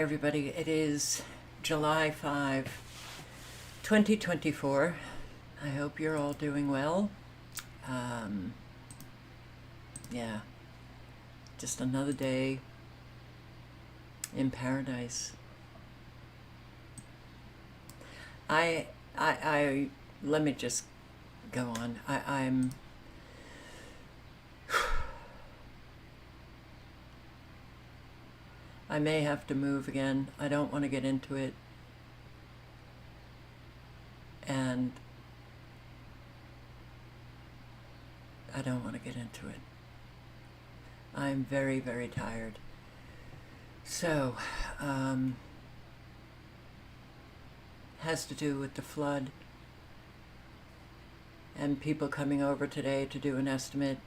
Everybody, it is July 5, 2024. I hope you're all doing well. Yeah, just another day in paradise. I let me just go on. I may have to move again. I don't want to get into it. And I don't want to get into it. I'm very, very tired. So, has to do with the flood and people coming over today to do an estimate,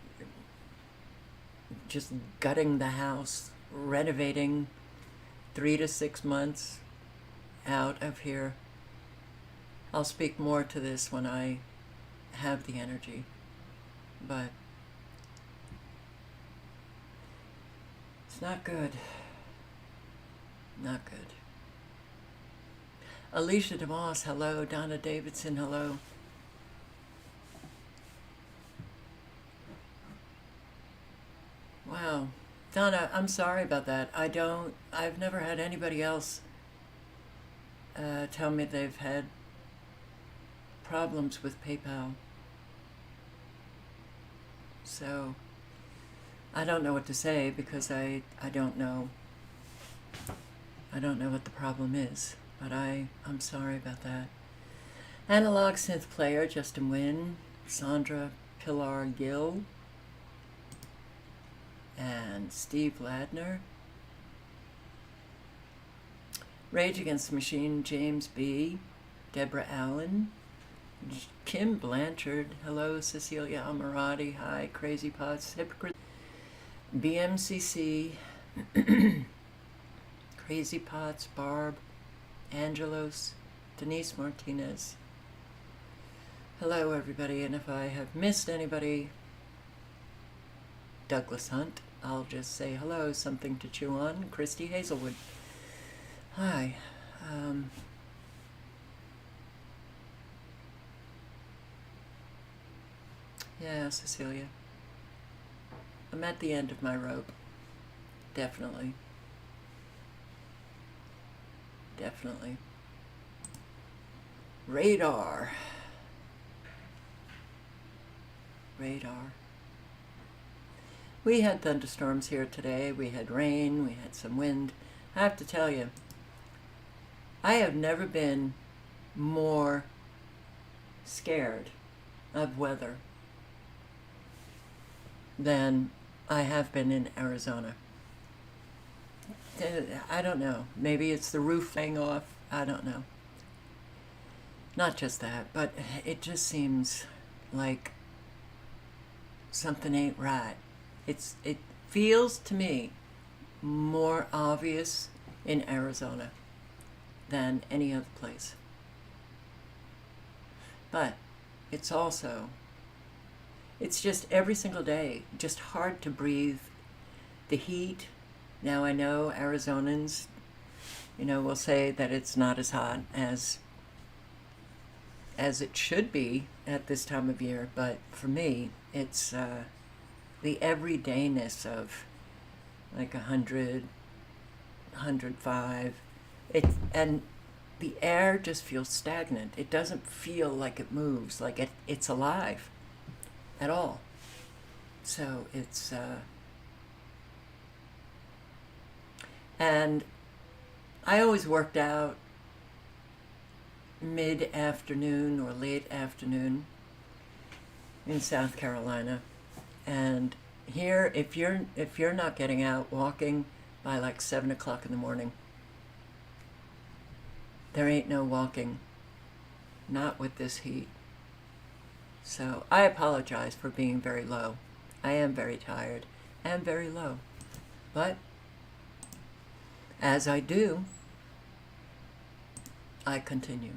just gutting the house, renovating 3 to 6 months out of here. I'll speak more to this when I have the energy, but it's not good. Not good. Alicia DeMoss, hello. Donna Davidson, hello. Wow. Donna, I'm sorry about that. I've never had anybody else tell me they've had problems with PayPal. So, I don't know what to say because I don't know. I don't know what the problem is, but I'm sorry about that. Analog Synth Player, Justin Wynn, Sandra Pilar Gill, and Steve Ladner. Rage Against the Machine, James B., Deborah Allen, Kim Blanchard, hello. Cecilia Amarati, hi. Crazy Pots, Hypocrite, BMCC, Crazy Pots, Barb, Angelos, Denise Martinez. Hello, everybody, and if I have missed anybody, Douglas Hunt, I'll just say hello, something to chew on. Christy Hazelwood, hi. Yeah, Cecilia, I'm at the end of my rope. Definitely. Definitely. Radar. We had thunderstorms here today. We had rain. We had some wind. I have to tell you, I have never been more scared of weather than I have been in Arizona. I don't know. Maybe it's the roof flying off. I don't know. Not just that, but it just seems like something ain't right. It feels to me more obvious in Arizona than any other place. But it's just every single day, just hard to breathe. The heat. Now I know Arizonans, will say that it's not as hot as it should be at this time of year, but for me, it's the everydayness of like 100, 105. And the air just feels stagnant. It doesn't feel like it moves, like it's alive at all. So it's and I always worked out mid-afternoon or late afternoon in South Carolina. And here, if you're not getting out walking by like 7 o'clock in the morning, there ain't no walking, not with this heat. So I apologize for being very low. I am very tired and very low. But as I do, I continue.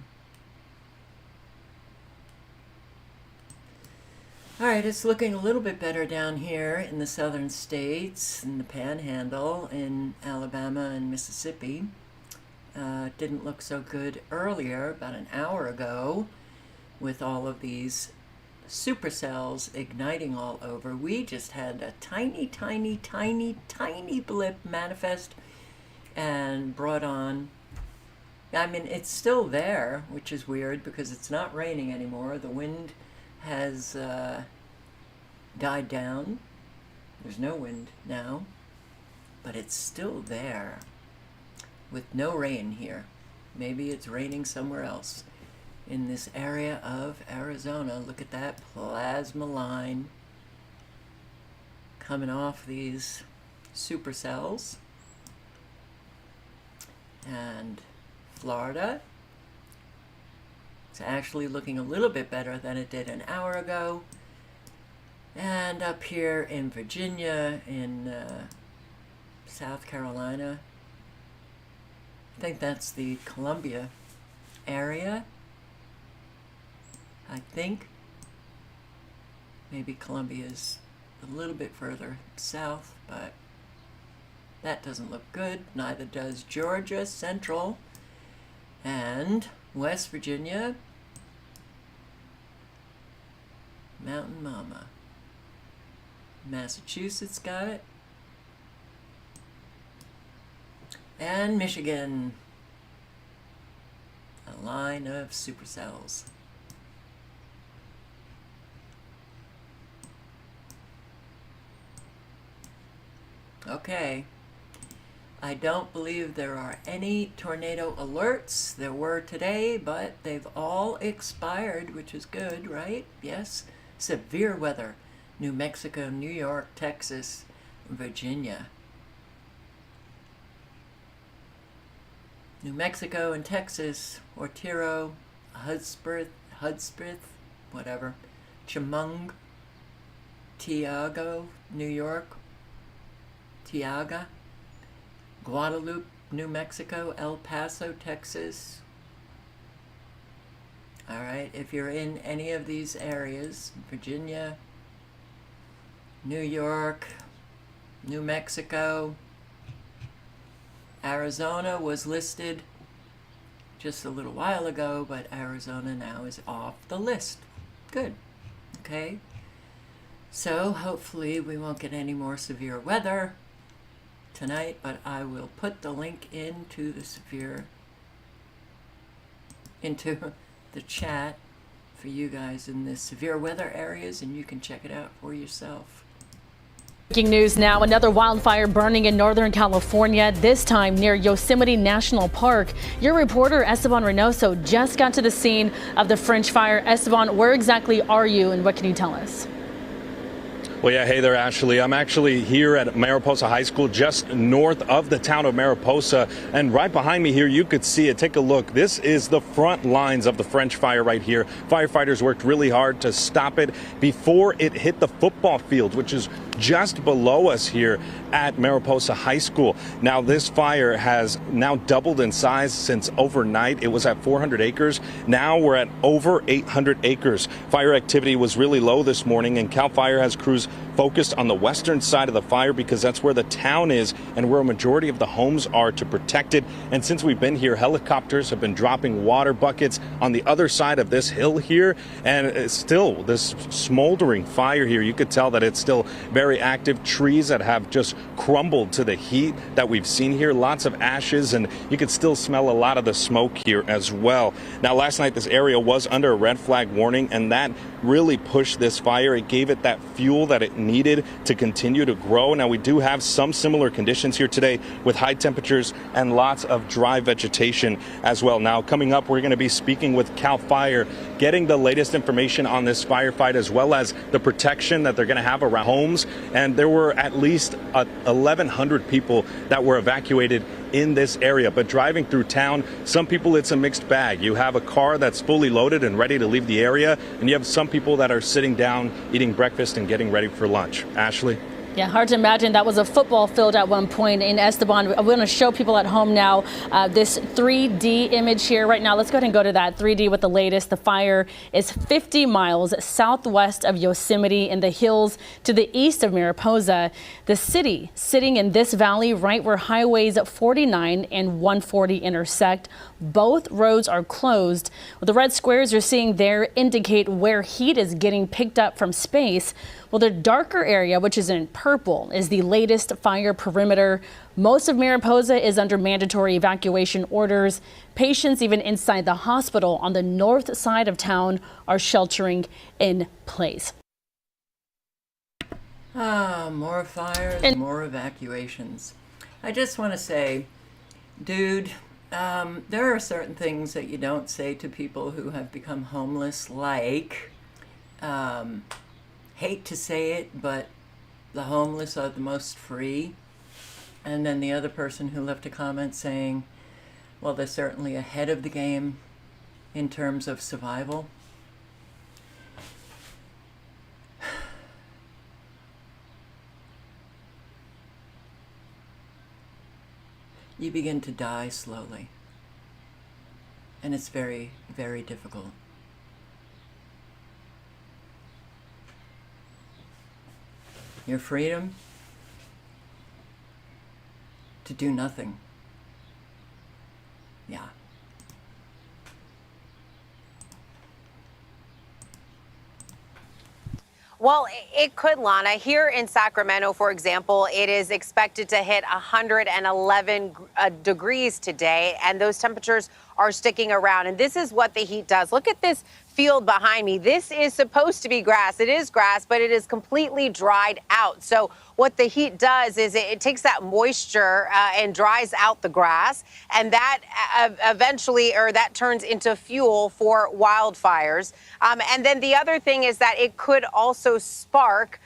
All right, it's looking a little bit better down here in the southern states, in the Panhandle, in Alabama and Mississippi. Didn't look so good earlier, about an hour ago, with all of these supercells igniting all over. We just had a tiny, tiny, tiny, tiny blip manifest and brought on, I mean, it's still there, which is weird because it's not raining anymore. The wind has died down. There's no wind now, but it's still there with no rain here. Maybe it's raining somewhere else in this area of Arizona. Look at that plasma line coming off these supercells. And Florida, it's actually looking a little bit better than it did an hour ago. And up here in Virginia, in South Carolina, I think that's the Columbia area. I think maybe Columbia is a little bit further south, but that doesn't look good. Neither does Georgia Central and West Virginia. Mountain Mama. Massachusetts got it. And Michigan. A line of supercells. Okay. I don't believe there are any tornado alerts. There were today, but they've all expired, which is good, right? Yes. Severe weather. New Mexico, New York, Texas, Virginia. New Mexico and Texas, Ortero, Hudspeth, whatever, Chemung, Tiago, New York, Tiaga, Guadalupe, New Mexico, El Paso, Texas. All right, if you're in any of these areas, Virginia, New York, New Mexico, Arizona was listed just a little while ago, but Arizona now is off the list. Good. Okay. So hopefully we won't get any more severe weather tonight, but I will put the link into the chat for you guys in the severe weather areas, and you can check it out for yourself. Breaking news now, another wildfire burning in Northern California, this time near Yosemite National Park. Your reporter Esteban Reynoso just got to the scene of the French fire. Esteban, where exactly are you and what can you tell us? Well, yeah, hey there, Ashley. I'm actually here at Mariposa High School, just north of the town of Mariposa. And right behind me here, you could see it. Take a look. This is the front lines of the French fire right here. Firefighters worked really hard to stop it before it hit the football field, which is just below us here at Mariposa High School. Now, this fire has now doubled in size since overnight. It was at 400 acres. Now we're at over 800 acres. Fire activity was really low this morning, and CAL FIRE has crews focused on the western side of the fire because that's where the town is and where a majority of the homes are to protect it. And since we've been here, helicopters have been dropping water buckets on the other side of this hill here. And it's still this smoldering fire here. You could tell that it's still very active. Trees that have just crumbled to the heat that we've seen here. Lots of ashes, and you could still smell a lot of the smoke here as well. Now, last night this area was under a red flag warning, and that really pushed this fire. It gave it that fuel that it needed to continue to grow. Now, we do have some similar conditions here today with high temperatures and lots of dry vegetation as well. Now, coming up, we're going to be speaking with CAL FIRE, getting the latest information on this firefight as well as the protection that they're going to have around homes. And there were at least 1,100 people that were evacuated in this area. But driving through town, some people, it's a mixed bag. You have a car that's fully loaded and ready to leave the area, and you have some people that are sitting down, eating breakfast and getting ready for lunch. Ashley? Yeah, hard to imagine that was a football field at one point in Esteban. I want to show people at home now this 3D image here right now. Let's go ahead and go to that 3D with the latest. The fire is 50 miles southwest of Yosemite in the hills to the east of Mariposa. The city sitting in this valley right where highways 49 and 140 intersect. Both roads are closed. Well, the red squares you're seeing there indicate where heat is getting picked up from space. Well, the darker area, which is in purple, is the latest fire perimeter. Most of Mariposa is under mandatory evacuation orders. Patients, even inside the hospital on the north side of town, are sheltering in place. More fires, more evacuations. I just want to say, dude, there are certain things that you don't say to people who have become homeless, like, hate to say it, but the homeless are the most free. And then the other person who left a comment saying, well, they're certainly ahead of the game in terms of survival. You begin to die slowly. And it's very, very difficult. Your freedom to do nothing. Yeah. Well, it could, Lana. Here in Sacramento, for example, it is expected to hit 111 degrees today, and those temperatures are sticking around. And this is what the heat does. Look at this field behind me. This is supposed to be grass. It is grass, but it is completely dried out. So what the heat does is it takes that moisture and dries out the grass, and that eventually, or that turns into fuel for wildfires. And then the other thing is that it could also spark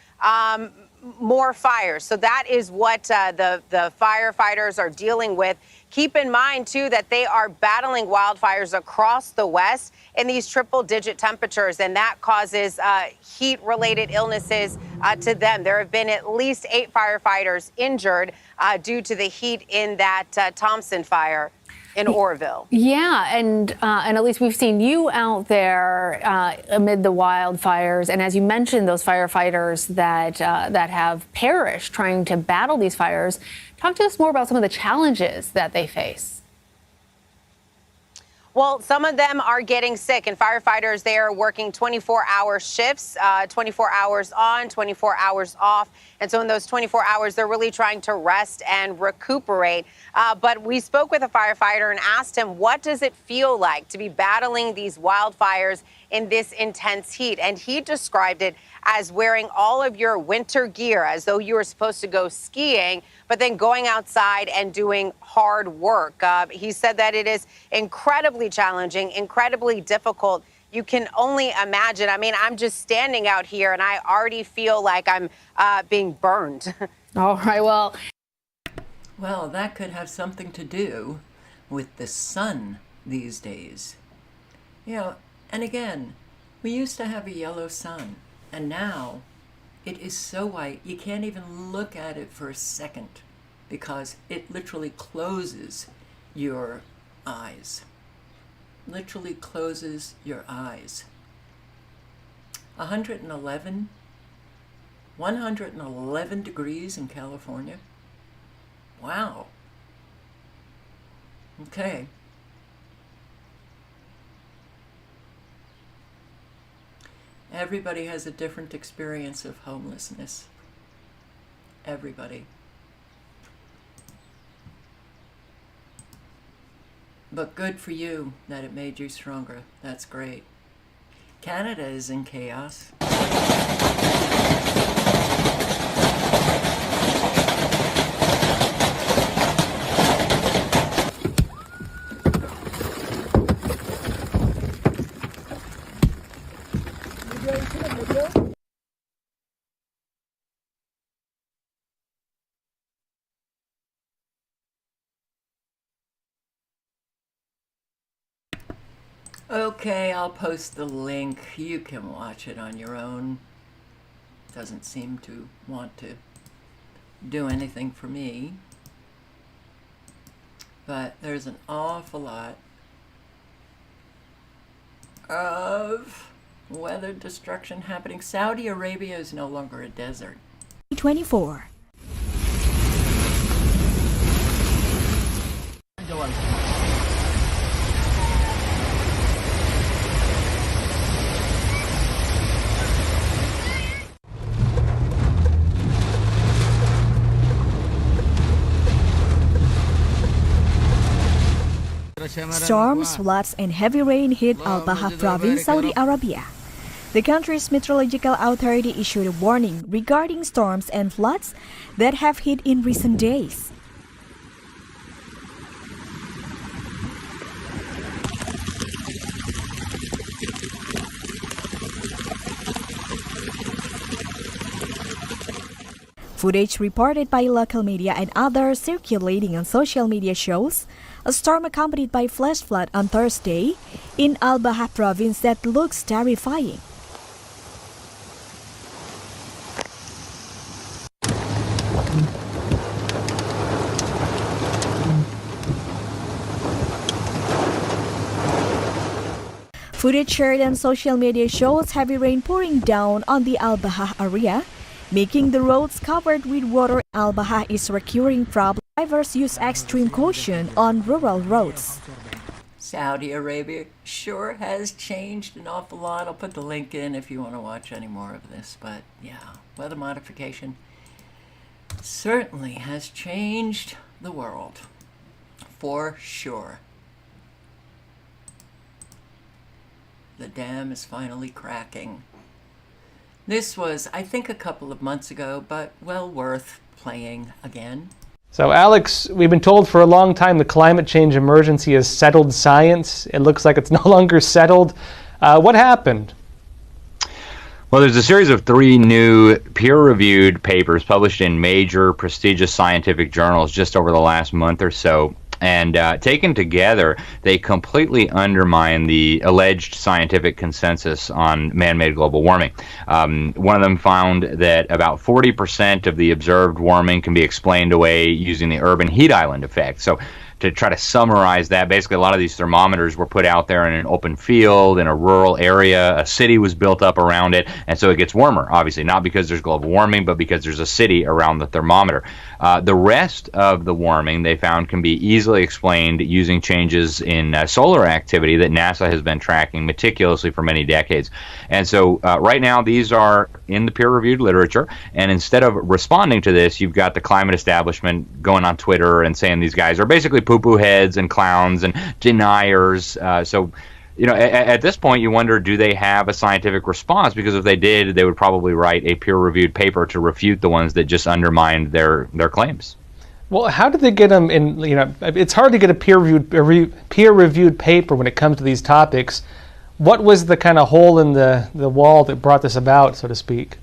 more fires. So that is what the firefighters are dealing with. Keep in mind, too, that they are battling wildfires across the West in these triple-digit temperatures, and that causes heat-related illnesses to them. There have been at least 8 firefighters injured due to the heat in that Thompson fire in Oroville. Yeah, and at least we've seen you out there amid the wildfires, and as you mentioned, those firefighters that have perished trying to battle these fires. Talk to us more about some of the challenges that they face. Well, some of them are getting sick, and firefighters, they are working 24-hour shifts, 24 hours on, 24 hours off. And so in those 24 hours, they're really trying to rest and recuperate. But we spoke with a firefighter and asked him, what does it feel like to be battling these wildfires in this intense heat? And he described it as wearing all of your winter gear as though you were supposed to go skiing, but then going outside and doing hard work. He said that it is incredibly challenging, incredibly difficult. You can only imagine. I mean, I'm just standing out here and I already feel like I'm being burned. All right, well, that could have something to do with the sun these days. You know, and again, we used to have a yellow sun, and now it is so white you can't even look at it for a second because it literally closes your eyes. Literally closes your eyes. 111 degrees in California. Wow. Okay. Everybody has a different experience of homelessness. Everybody. But good for you that it made you stronger. That's great. Canada is in chaos. Okay, I'll post the link. You can watch it on your own. Doesn't seem to want to. do anything for me. But there's an awful lot of weather destruction happening. Saudi Arabia is no longer a desert. 24. Storms, floods, and heavy rain hit Al Baha province, Saudi Arabia. The country's meteorological authority issued a warning regarding storms and floods that have hit in recent days. Footage reported by local media and others circulating on social media shows a storm accompanied by flash flood on Thursday in Al Baha province that looks terrifying. Footage shared on social media shows heavy rain pouring down on the Al Baha area, making the roads covered with water. Al Baha is a recurring problem. Drivers use extreme caution on rural roads. Saudi Arabia sure has changed an awful lot. I'll put the link in if you want to watch any more of this. But yeah, weather modification certainly has changed the world, for sure. The dam is finally cracking. This was, I think, a couple of months ago, but well worth playing again. So, Alex, we've been told for a long time the climate change emergency is settled science. It looks like it's no longer settled. What happened? Well, there's a series of 3 new peer-reviewed papers published in major prestigious scientific journals just over the last month or so. And taken together, they completely undermine the alleged scientific consensus on man-made global warming. One of them found that about 40% of the observed warming can be explained away using the urban heat island effect. So to try to summarize that, basically a lot of these thermometers were put out there in an open field, in a rural area, a city was built up around it, and so it gets warmer, obviously, not because there's global warming, but because there's a city around the thermometer. The rest of the warming, they found, can be easily explained using changes in solar activity that NASA has been tracking meticulously for many decades. And so right now, these are in the peer-reviewed literature, and instead of responding to this, you've got the climate establishment going on Twitter and saying these guys are basically poo-poo heads and clowns and deniers. So, you know, at this point, you wonder, do they have a scientific response? Because if they did, they would probably write a peer-reviewed paper to refute the ones that just undermined their claims. Well, how did they get them in? You know, it's hard to get a peer-reviewed paper when it comes to these topics. What was the kind of hole in the wall that brought this about, so to speak?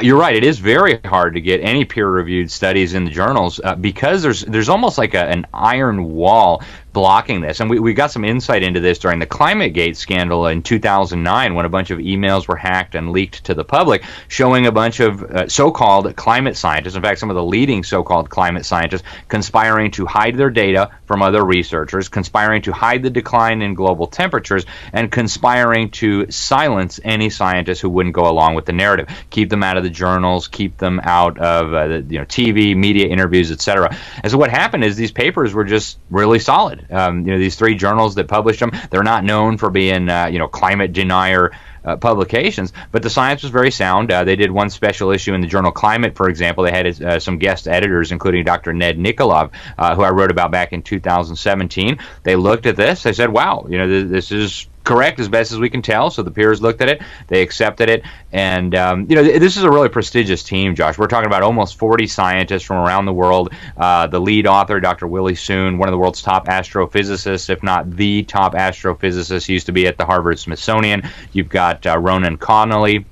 You're right. It is very hard to get any peer-reviewed studies in the journals because there's almost like an iron wall blocking this. And we got some insight into this during the ClimateGate scandal in 2009 when a bunch of emails were hacked and leaked to the public showing a bunch of so-called climate scientists, in fact, some of the leading so-called climate scientists, conspiring to hide their data from other researchers, conspiring to hide the decline in global temperatures, and conspiring to silence any scientists who wouldn't go along with the narrative. Keep them out of the journals, keep them out of TV, media interviews, etc. And so what happened is these papers were just really solid. These 3 journals that published them, they're not known for being, climate denier publications, but the science was very sound. They did one special issue in the journal Climate, for example. They had some guest editors, including Dr. Ned Nikolov, who I wrote about back in 2017. They looked at this. They said, wow, this is correct as best as we can tell. So the peers looked at it, they accepted it, and this is a really prestigious team, Josh. We're talking about almost 40 scientists from around the world. The lead author, Dr. Willie Soon, one of the world's top astrophysicists, if not the top astrophysicist, he used to be at the Harvard Smithsonian. You've got Ronan Connolly.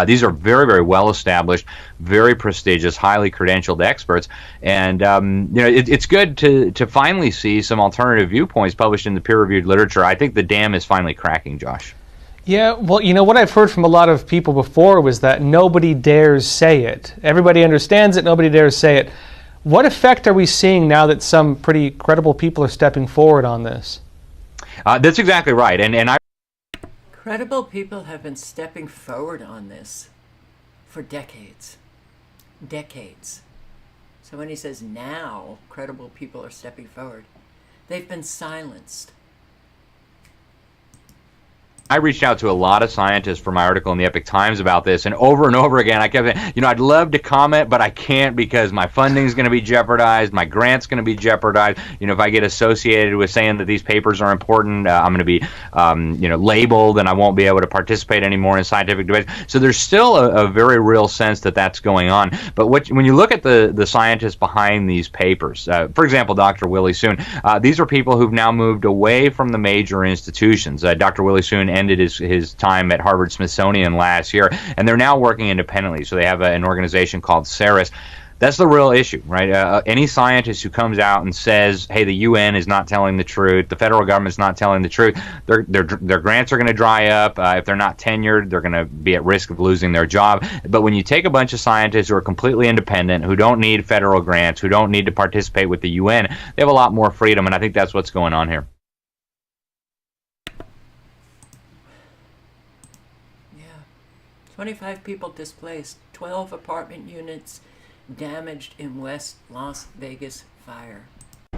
These are very, very well-established, very prestigious, highly credentialed experts, and it's good to finally see some alternative viewpoints published in the peer-reviewed literature. I think the dam is finally cracking, Josh. Yeah, well, what I've heard from a lot of people before was that nobody dares say it. Everybody understands it, nobody dares say it. What effect are we seeing now that some pretty credible people are stepping forward on this? That's exactly right. And I Credible people have been stepping forward on this for decades. Decades. So when he says now credible people are stepping forward, they've been silenced. I reached out to a lot of scientists for my article in the Epoch Times about this, and over again, I kept saying, I'd love to comment, but I can't because my funding is going to be jeopardized, my grant's going to be jeopardized. If I get associated with saying that these papers are important, I'm going to be, labeled, and I won't be able to participate anymore in scientific debates. So there's still a very real sense that that's going on. But when you look at the scientists behind these papers, for example, Dr. Willie Soon, these are people who've now moved away from the major institutions. Dr. Willie Soon ended his time at Harvard-Smithsonian last year, and they're now working independently. So they have an organization called CERES. That's the real issue, right? Any scientist who comes out and says, hey, the UN is not telling the truth, the federal government's not telling the truth, their grants are going to dry up. If they're not tenured, they're going to be at risk of losing their job. But when you take a bunch of scientists who are completely independent, who don't need federal grants, who don't need to participate with the UN, they have a lot more freedom, and I think that's what's going on here. 25 people displaced, 12 apartment units damaged in West Las Vegas fire.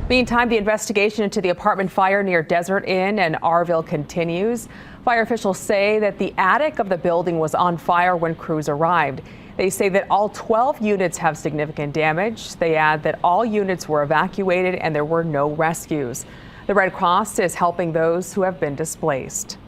Meantime, the investigation into the apartment fire near Desert Inn and Arville continues. Fire officials say that the attic of the building was on fire when crews arrived. They say that all 12 units have significant damage. They add that all units were evacuated and there were no rescues. The Red Cross is helping those who have been displaced.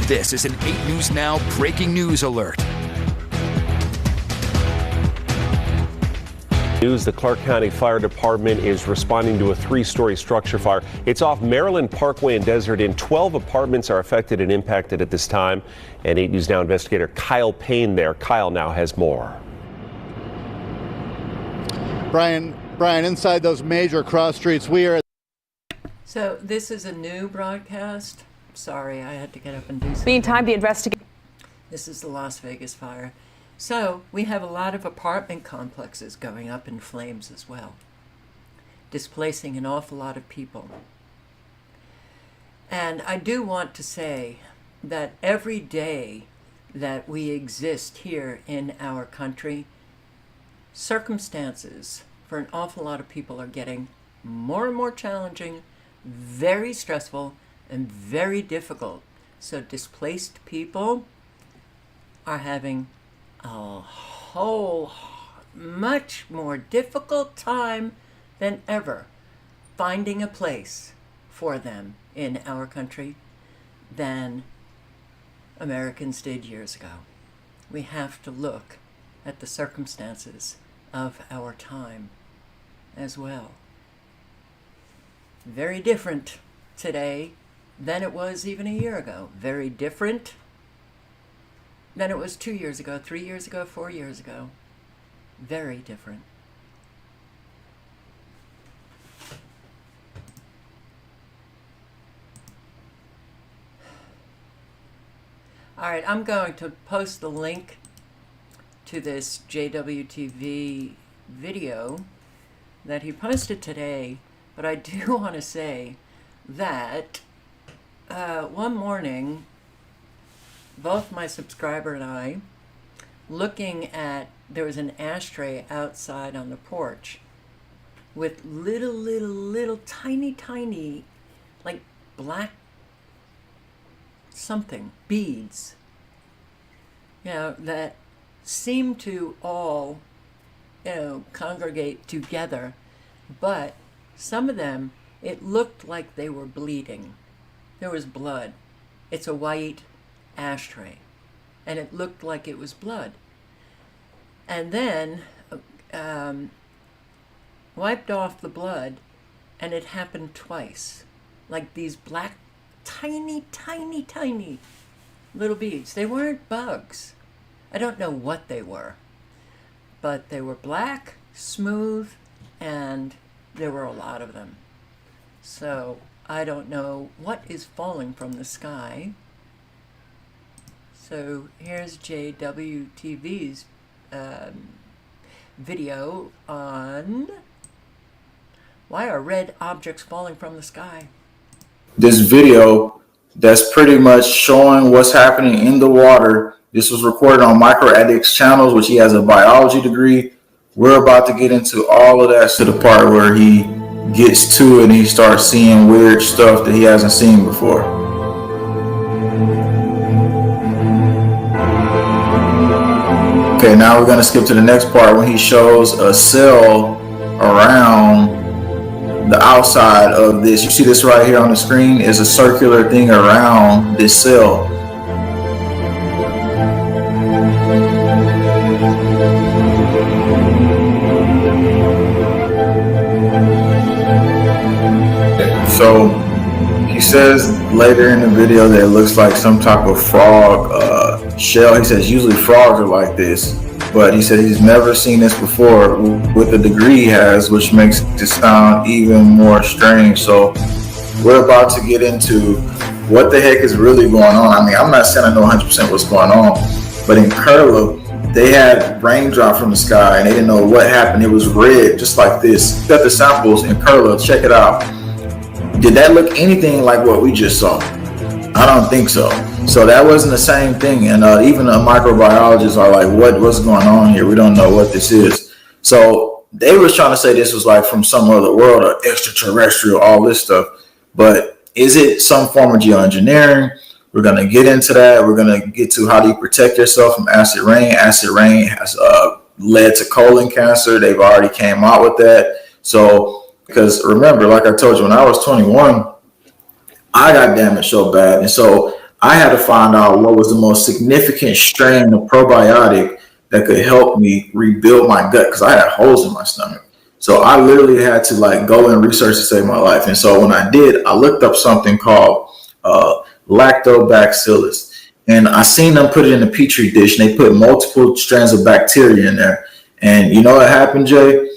This is an 8 News Now breaking news alert. News: the Clark County Fire Department is responding to a 3-story structure fire. It's off Maryland Parkway in Desert Inn. 12 apartments are affected and impacted at this time. And 8 News Now investigator Kyle Payne there. Kyle now has more. Brian, inside those major cross streets, we are. So this is a new broadcast. Sorry, I had to get up and do something. Meantime, the investigation. This is the Las Vegas fire. So we have a lot of apartment complexes going up in flames as well, displacing an awful lot of people. And I do want to say that every day that we exist here in our country, circumstances for an awful lot of people are getting more and more challenging, very stressful, and very difficult. So displaced people are having a whole much more difficult time than ever finding a place for them in our country than Americans did years ago. We have to look at the circumstances of our time as well. Very different today than it was even a year ago. Very different than it was 2 years ago, 3 years ago, 4 years ago. Very different. All right, I'm going to post the link to this JWTV video that he posted today, but I do want to say that one morning, both my subscriber and I, looking at, there was an ashtray outside on the porch with little tiny, like black something, beads, that seem to all, congregate together, but some of them, it looked like they were bleeding. There was blood. It's a white ashtray, and it looked like it was blood. And then wiped off the blood, and it happened twice. Like these black, tiny little beads. They weren't bugs. I don't know what they were, but they were black, smooth, and there were a lot of them. So I don't know what is falling from the sky. So here's JWTV's video on why are red objects falling from the sky. This video that's pretty much showing what's happening in the water. This was recorded on Micro Addicts channels, which he has a biology degree. We're about to get into all of that to the part where he gets to it and he starts seeing weird stuff that he hasn't seen before. Okay, now we're going to skip to the next part when he shows a cell around the outside of this. You see this right here on the screen is a circular thing around this cell. So he says later in the video that it looks like some type of frog shell. He says usually frogs are like this, but he said he's never seen this before with the degree he has, which makes it sound even more strange. So we're about to get into what the heck is really going on. I mean, I'm not saying I know 100% what's going on, but in Kerala, they had raindrop from the sky and they didn't know what happened. It was red, just like this. Got the samples in Kerala, check it out. Did that look anything like what we just saw? I don't think so. So that wasn't the same thing. And even the microbiologists are like, what's going on here? We don't know what this is. So they was trying to say this was like from some other world or extraterrestrial, all this stuff. But is it some form of geoengineering? We're going to get into that. We're going to get to how do you protect yourself from acid rain. Acid rain has led to colon cancer. They've already came out with that. So because remember, like I told you, when I was 21, I got damaged so bad. And so I had to find out what was the most significant strain of probiotic that could help me rebuild my gut because I had holes in my stomach. So I literally had to like go and research to save my life. And so when I did, I looked up something called lactobacillus. And I seen them put it in a petri dish and they put multiple strands of bacteria in there. And you know what happened, Jay?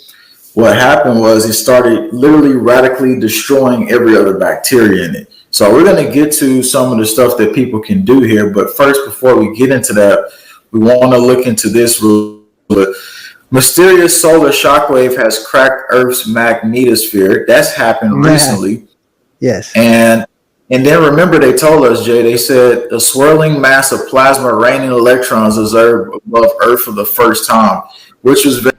What happened was it started literally radically destroying every other bacteria in it. So we're going to get to some of the stuff that people can do here. But first, before we get into that, we want to look into this real quick. Mysterious solar shockwave has cracked Earth's magnetosphere. That's happened recently. Yes. And then remember they told us, Jay, they said a swirling mass of plasma raining electrons observed above Earth for the first time, which was very...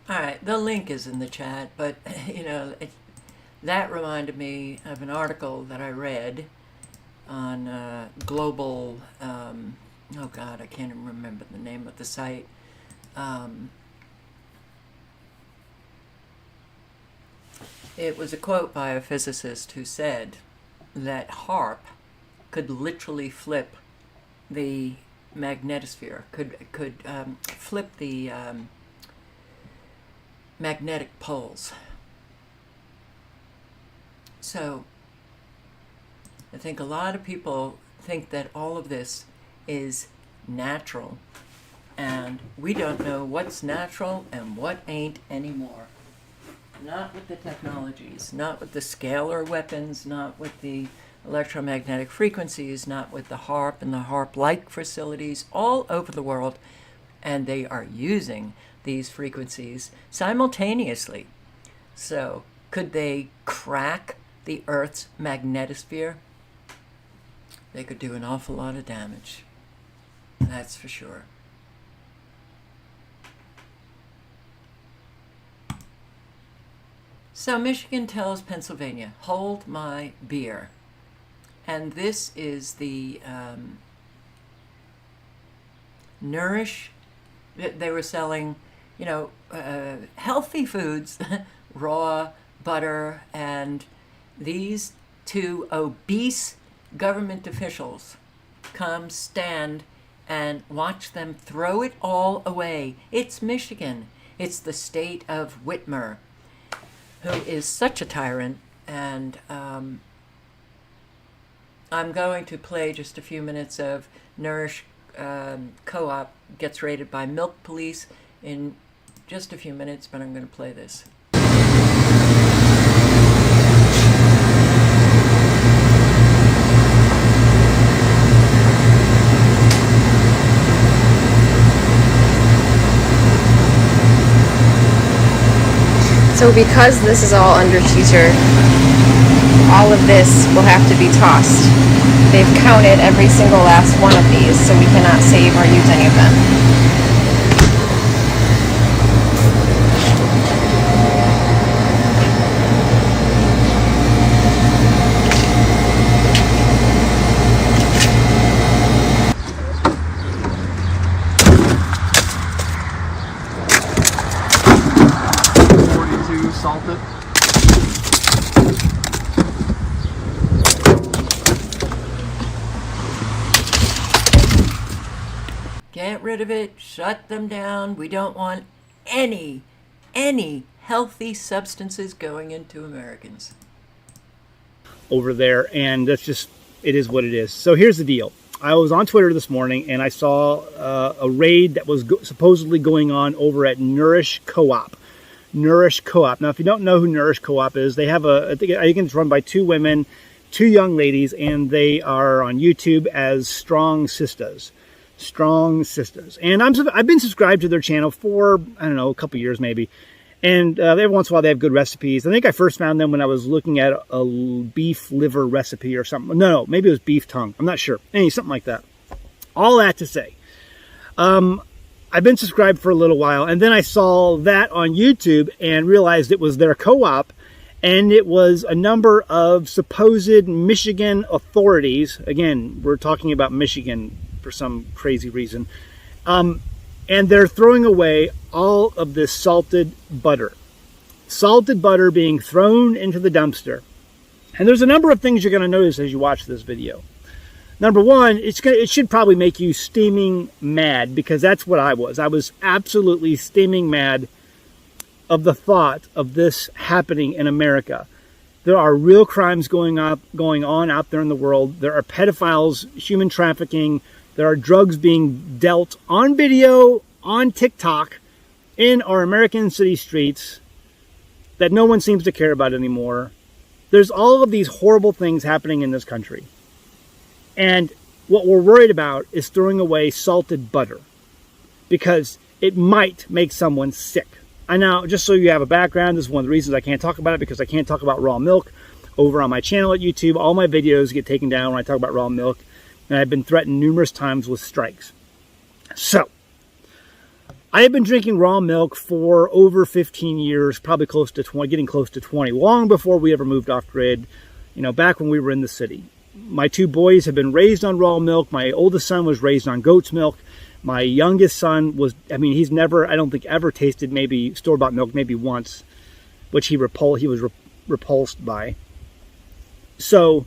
All right, the link is in the chat, but that reminded me of an article that I read on global, oh God, I can't even remember the name of the site. It was a quote by a physicist who said that HAARP could literally flip the magnetosphere, could flip the magnetic poles. So I think a lot of people think that all of this is natural, and we don't know what's natural and what ain't anymore. Not with the technologies, not with the scalar weapons, not with the electromagnetic frequencies, not with the HAARP and the HAARP-like facilities all over the world, and they are using these frequencies simultaneously. So could they crack the Earth's magnetosphere? They could do an awful lot of damage. That's for sure. So Michigan tells Pennsylvania, hold my beer. And this is the Nourish. They were selling, healthy foods, raw butter, and these two obese government officials come stand and watch them throw it all away. It's Michigan. It's the state of Whitmer, who is such a tyrant. And I'm going to play just a few minutes of Nourish Co-op gets raided by milk police in just a few minutes, but I'm going to play this. So because this is all under teaser, all of this will have to be tossed. They've counted every single last one of these, so we cannot save or use any of them. Salted. Get rid of it, shut them down. We don't want any healthy substances going into Americans. Over there, and that's just, it is what it is. So here's the deal. I was on Twitter this morning and I saw a raid that was supposedly going on over at Nourish Co-op. Nourish Co-op. Now, if you don't know who Nourish Co-op is, they have I think it's run by two women, two young ladies, and they are on YouTube as Strong Sisters. Strong Sisters. And I've been subscribed to their channel for, I don't know, a couple years maybe. And every once in a while they have good recipes. I think I first found them when I was looking at a beef liver recipe or something. No, maybe it was beef tongue. I'm not sure. Anyway, something like that. All that to say, I've been subscribed for a little while, and then I saw that on YouTube and realized it was their co-op, and it was a number of supposed Michigan authorities. Again, we're talking about Michigan for some crazy reason. And they're throwing away all of this salted butter. Salted butter being thrown into the dumpster. And there's a number of things you're going to notice as you watch this video. Number one, it should probably make you steaming mad, because that's what I was. I was absolutely steaming mad of the thought of this happening in America. There are real crimes going on out there in the world. There are pedophiles, human trafficking. There are drugs being dealt on video, on TikTok, in our American city streets that no one seems to care about anymore. There's all of these horrible things happening in this country. And what we're worried about is throwing away salted butter because it might make someone sick. And now, just so you have a background, this is one of the reasons I can't talk about it, because I can't talk about raw milk over on my channel at YouTube. All my videos get taken down when I talk about raw milk, and I've been threatened numerous times with strikes. So, I have been drinking raw milk for over 15 years, probably close to 20, getting close to 20, long before we ever moved off grid, back when we were in the city. My two boys have been raised on raw milk. My oldest son was raised on goat's milk. My youngest son was, he's never, I don't think, ever tasted maybe store-bought milk, maybe once, which he was repulsed by. So,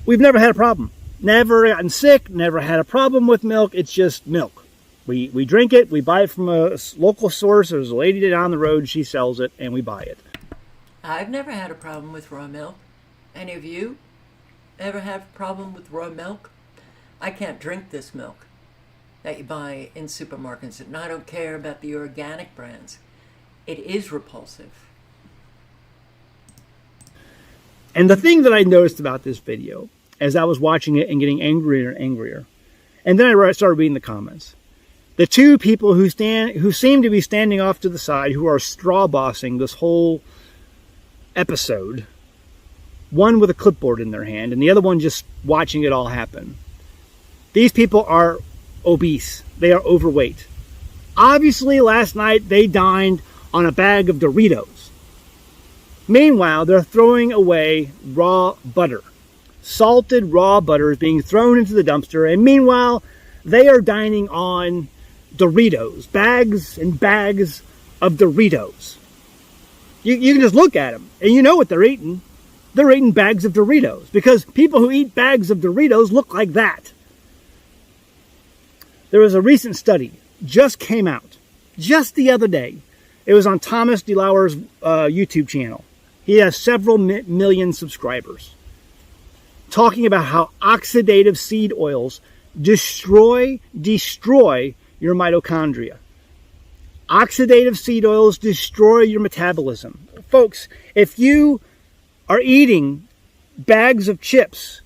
we've never had a problem. Never gotten sick, never had a problem with milk. It's just milk. We drink it, we buy it from a local source. There's a lady down the road, she sells it, and we buy it. I've never had a problem with raw milk. Any of you ever have a problem with raw milk? I can't drink this milk that you buy in supermarkets, and I don't care about the organic brands. It is repulsive. And the thing that I noticed about this video, as I was watching it and getting angrier and angrier, and then I started reading the comments. The two people who seem to be standing off to the side, who are straw bossing this whole episode, one with a clipboard in their hand and the other one just watching it all happen. These people are obese. They are overweight. Obviously, last night they dined on a bag of Doritos. Meanwhile, they're throwing away raw butter. Salted raw butter is being thrown into the dumpster, and meanwhile, they are dining on Doritos, bags and bags of Doritos. You can just look at them, and you know what they're eating. They're eating bags of Doritos, because people who eat bags of Doritos look like that. There was a recent study, just came out, just the other day. It was on Thomas DeLauer's YouTube channel. He has several million subscribers, talking about how oxidative seed oils destroy your mitochondria. Oxidative seed oils destroy your metabolism. Folks, if you are eating bags of chips,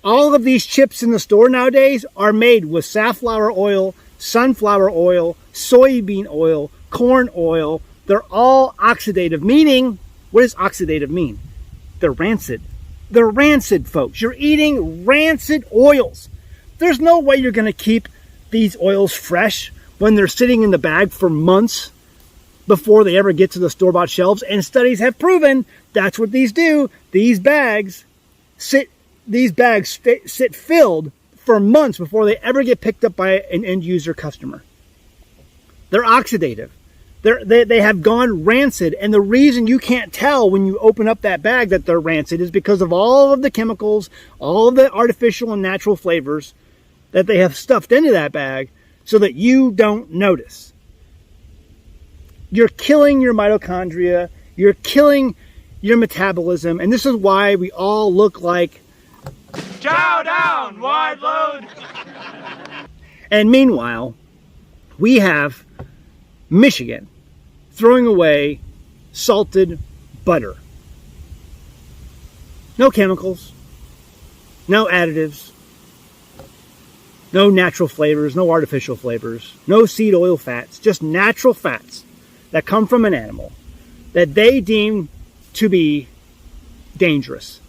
all of these chips in the store nowadays are made with safflower oil, sunflower oil, soybean oil, corn oil. They're all oxidative, meaning, what does oxidative mean? They're rancid. They're rancid, folks. You're eating rancid oils. There's no way you're going to keep these oils fresh when they're sitting in the bag for months before they ever get to the store-bought shelves. And studies have proven that's what these do. These bags sit filled for months before they ever get picked up by an end-user customer. They're oxidative. They have gone rancid, and the reason you can't tell when you open up that bag that they're rancid is because of all of the chemicals, all of the artificial and natural flavors that they have stuffed into that bag so that you don't notice. You're killing your mitochondria, you're killing your metabolism, and this is why we all look like chow down, wide load. And meanwhile, we have Michigan throwing away salted butter. No chemicals, no additives, no natural flavors, no artificial flavors, no seed oil fats, just natural fats that come from an animal that they deem to be dangerous.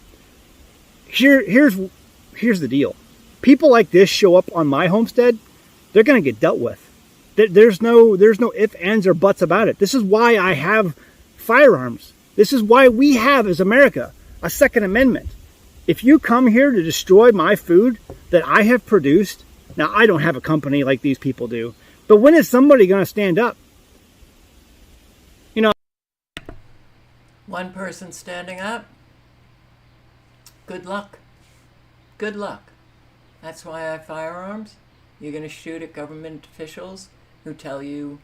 Here's the deal. People like this show up on my homestead, they're going to get dealt with. There's no ifs, ands, or buts about it. This is why I have firearms. This is why we have, as America, a Second Amendment. If you come here to destroy my food that I have produced, now I don't have a company like these people do, but when is somebody going to stand up? You know, one person standing up, good luck. Good luck. That's why I have firearms. You're going to shoot at government officials who tell you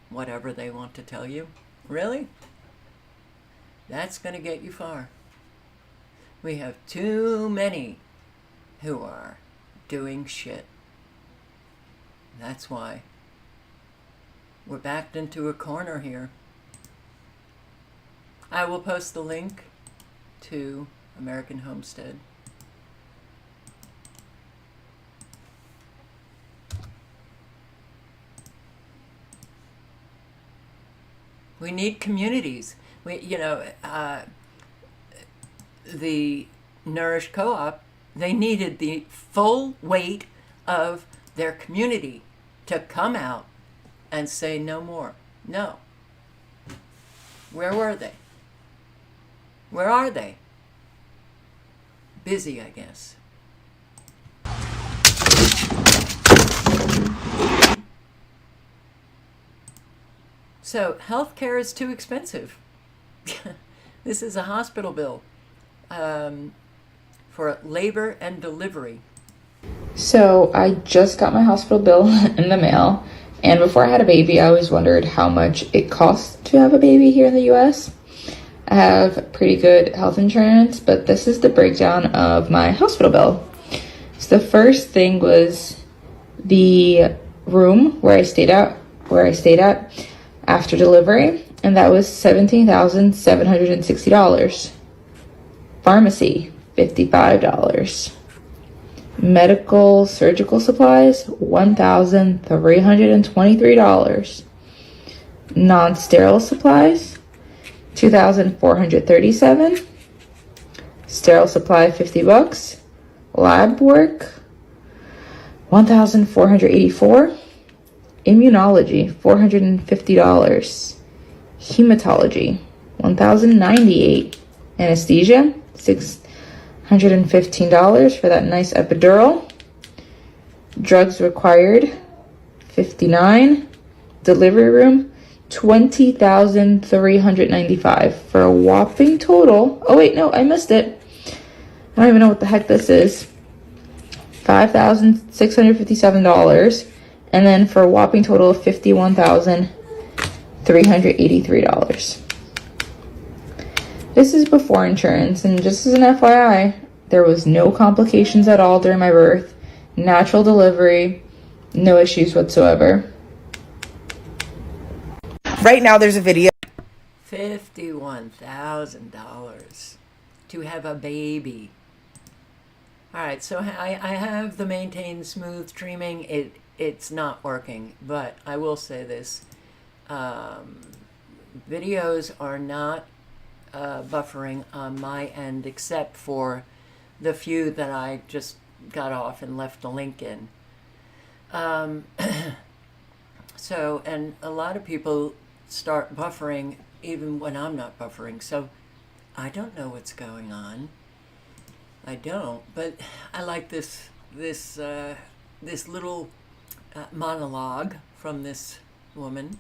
whatever they want to tell you. Really? That's going to get you far. We have too many who are doing shit. That's why we're backed into a corner here. I will post the link to American Homestead. We need communities. The Nourish Co-op, they needed the full weight of their community to come out and say no more. No. Where were they? Where are they? Busy, I guess. So, healthcare is too expensive. This is a hospital bill for labor and delivery. So, I just got my hospital bill in the mail, and before I had a baby, I always wondered how much it costs to have a baby here in the US. I have pretty good health insurance, but this is the breakdown of my hospital bill. So, the first thing was the room where I stayed at after delivery, and that was $17,760. Pharmacy, $55. Medical surgical supplies, $1,323. Non-sterile supplies, $2,437. Sterile supply, $50. Lab work, $1,484. Immunology, $450. Hematology, $1,098. Anesthesia, $615 for that nice epidural. Drugs required, $59. Delivery room, $20,395 for a whopping total. Oh wait, no, I missed it. I don't even know what the heck this is. $5,657. And then for a whopping total of $51,383. This is before insurance, and just as an FYI, there was no complications at all during my birth, natural delivery, no issues whatsoever. Right now there's a video. $51,000 to have a baby. All right, so I have the Maintain Smooth Streaming. It's not working, but I will say this. Videos are not buffering on my end, except for the few that I just got off and left a link in. So, and a lot of people start buffering even when I'm not buffering. So I don't know what's going on. I don't, but I like this little monologue from this woman.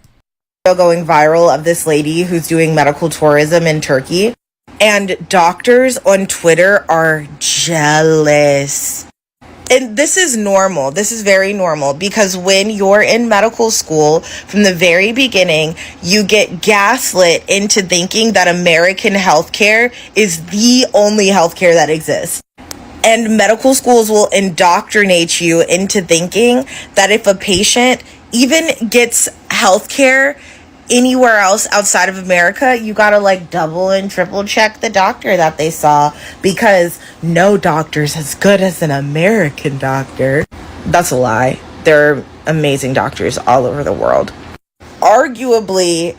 Going viral of this lady who's doing medical tourism in Turkey, and doctors on Twitter are jealous. And this is normal. This is very normal, because when you're in medical school from the very beginning, you get gaslit into thinking that American healthcare is the only healthcare that exists. And medical schools will indoctrinate you into thinking that if a patient even gets healthcare anywhere else outside of America, you gotta like double and triple check the doctor that they saw, because no doctor's as good as an American doctor. That's a lie. There are amazing doctors all over the world. Arguably,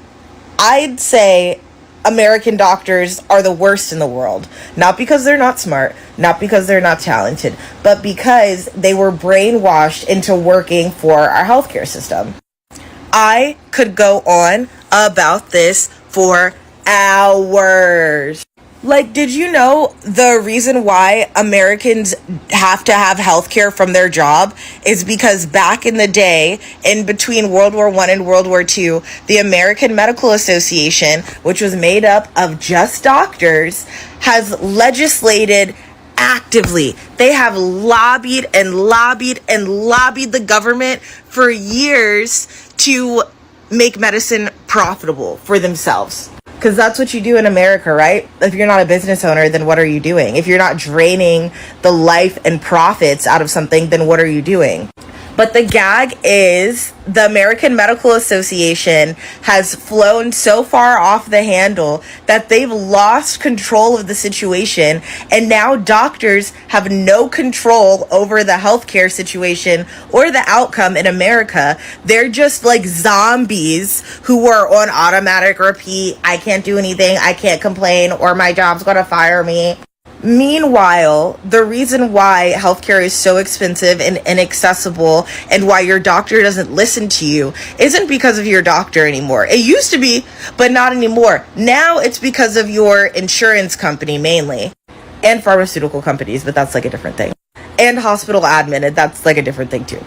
I'd say American doctors are the worst in the world. Not because they're not smart, not because they're not talented, but because they were brainwashed into working for our healthcare system. I could go on about this for hours. Like, did you know the reason why Americans have to have healthcare from their job is because back in the day, in between World War I and World War II, the American Medical Association, which was made up of just doctors, has legislated actively. They have lobbied and lobbied and lobbied the government for years to make medicine profitable for themselves. Because that's what you do in America, right? If you're not a business owner, then what are you doing? If you're not draining the life and profits out of something, then what are you doing? But the gag is the American Medical Association has flown so far off the handle that they've lost control of the situation, and now doctors have no control over the healthcare situation or the outcome in America. They're just like zombies who are on automatic repeat. I can't do anything, I can't complain, or my job's gonna fire me. Meanwhile, the reason why healthcare is so expensive and inaccessible, and why your doctor doesn't listen to you, isn't because of your doctor anymore. It used to be, but not anymore. Now it's because of your insurance company mainly, and pharmaceutical companies, but that's like a different thing. And hospital admin, and that's like a different thing too.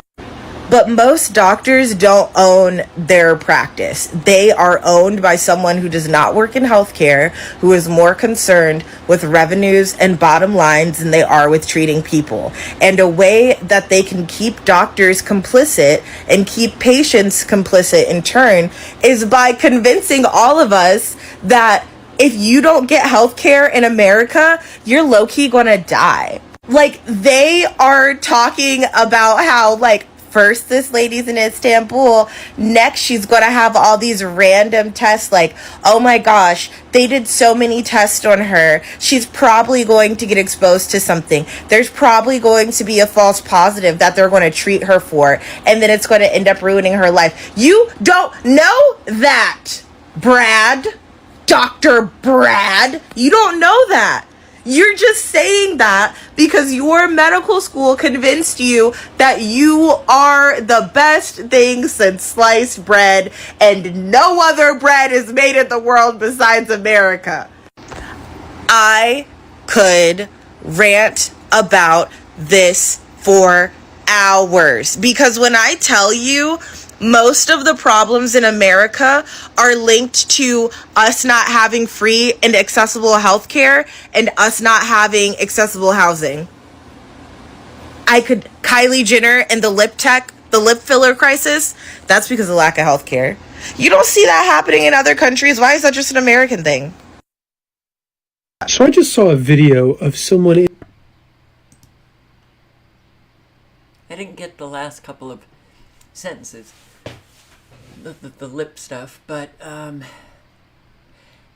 But most doctors don't own their practice. They are owned by someone who does not work in healthcare, who is more concerned with revenues and bottom lines than they are with treating people. And a way that they can keep doctors complicit and keep patients complicit in turn is by convincing all of us that if you don't get healthcare in America, you're low-key gonna die. Like, they are talking about how, like, first, this lady's in Istanbul. Next, she's going to have all these random tests like, oh my gosh, they did so many tests on her. She's probably going to get exposed to something. There's probably going to be a false positive that they're going to treat her for, and then it's going to end up ruining her life. You don't know that, Brad. Dr. Brad. You don't know that. You're just saying that because your medical school convinced you that you are the best thing since sliced bread, and no other bread is made in the world besides America. I could rant about this for hours, because when I tell you most of the problems in America are linked to us not having free and accessible healthcare and us not having accessible housing. Kylie Jenner and the lip filler crisis, that's because of lack of healthcare. You don't see that happening in other countries. Why is that just an American thing? So I just saw a video of someone. I didn't get the last couple of sentences. the lip stuff, but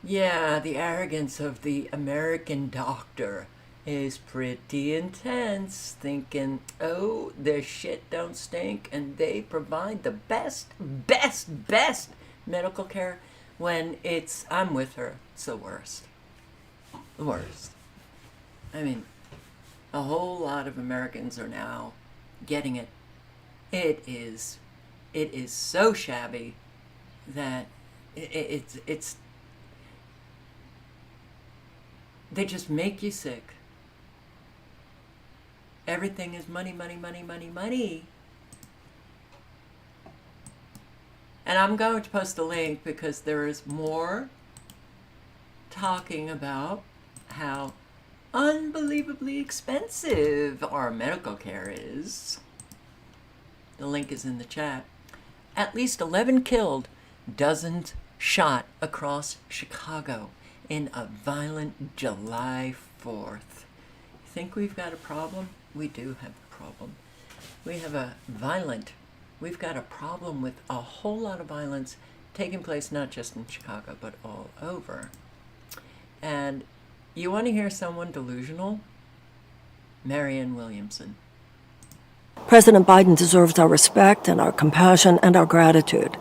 yeah, the arrogance of the American doctor is pretty intense, thinking, oh, their shit don't stink and they provide the best medical care, when I'm with her, it's the worst. The worst. I mean, a whole lot of Americans are now getting it. It is so shabby that it's they just make you sick. Everything is money, money, money, money, money. And I'm going to post a link because there is more talking about how unbelievably expensive our medical care is. The link is in the chat. At least 11 killed, dozens shot across Chicago in a violent July 4th. You think we've got a problem? We do have a problem. We've got a problem with a whole lot of violence taking place not just in Chicago, but all over. And you want to hear someone delusional? Marianne Williamson. President Biden deserves our respect and our compassion and our gratitude.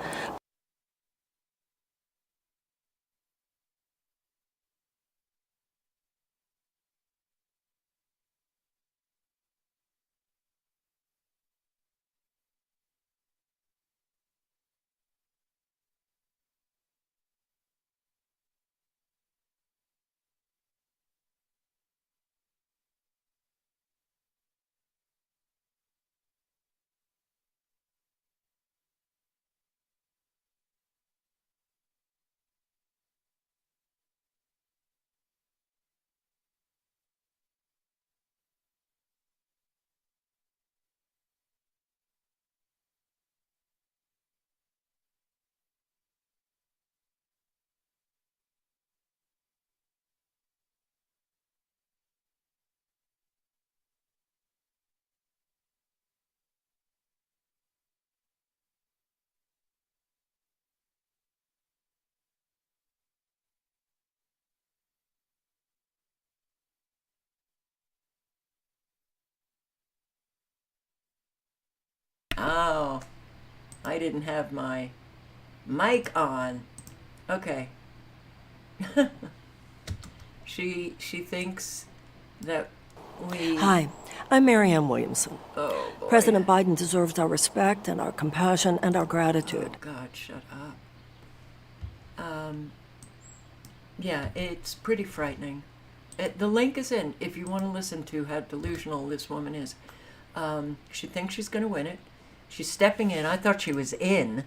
Oh, I didn't have my mic on. Okay. She thinks that we... Hi, I'm Marianne Williamson. Oh, boy. President Biden deserves our respect and our compassion and our gratitude. Oh, God, shut up. Yeah, it's pretty frightening. The link is in if you want to listen to how delusional this woman is. She thinks she's going to win it. She's stepping in. I thought she was in,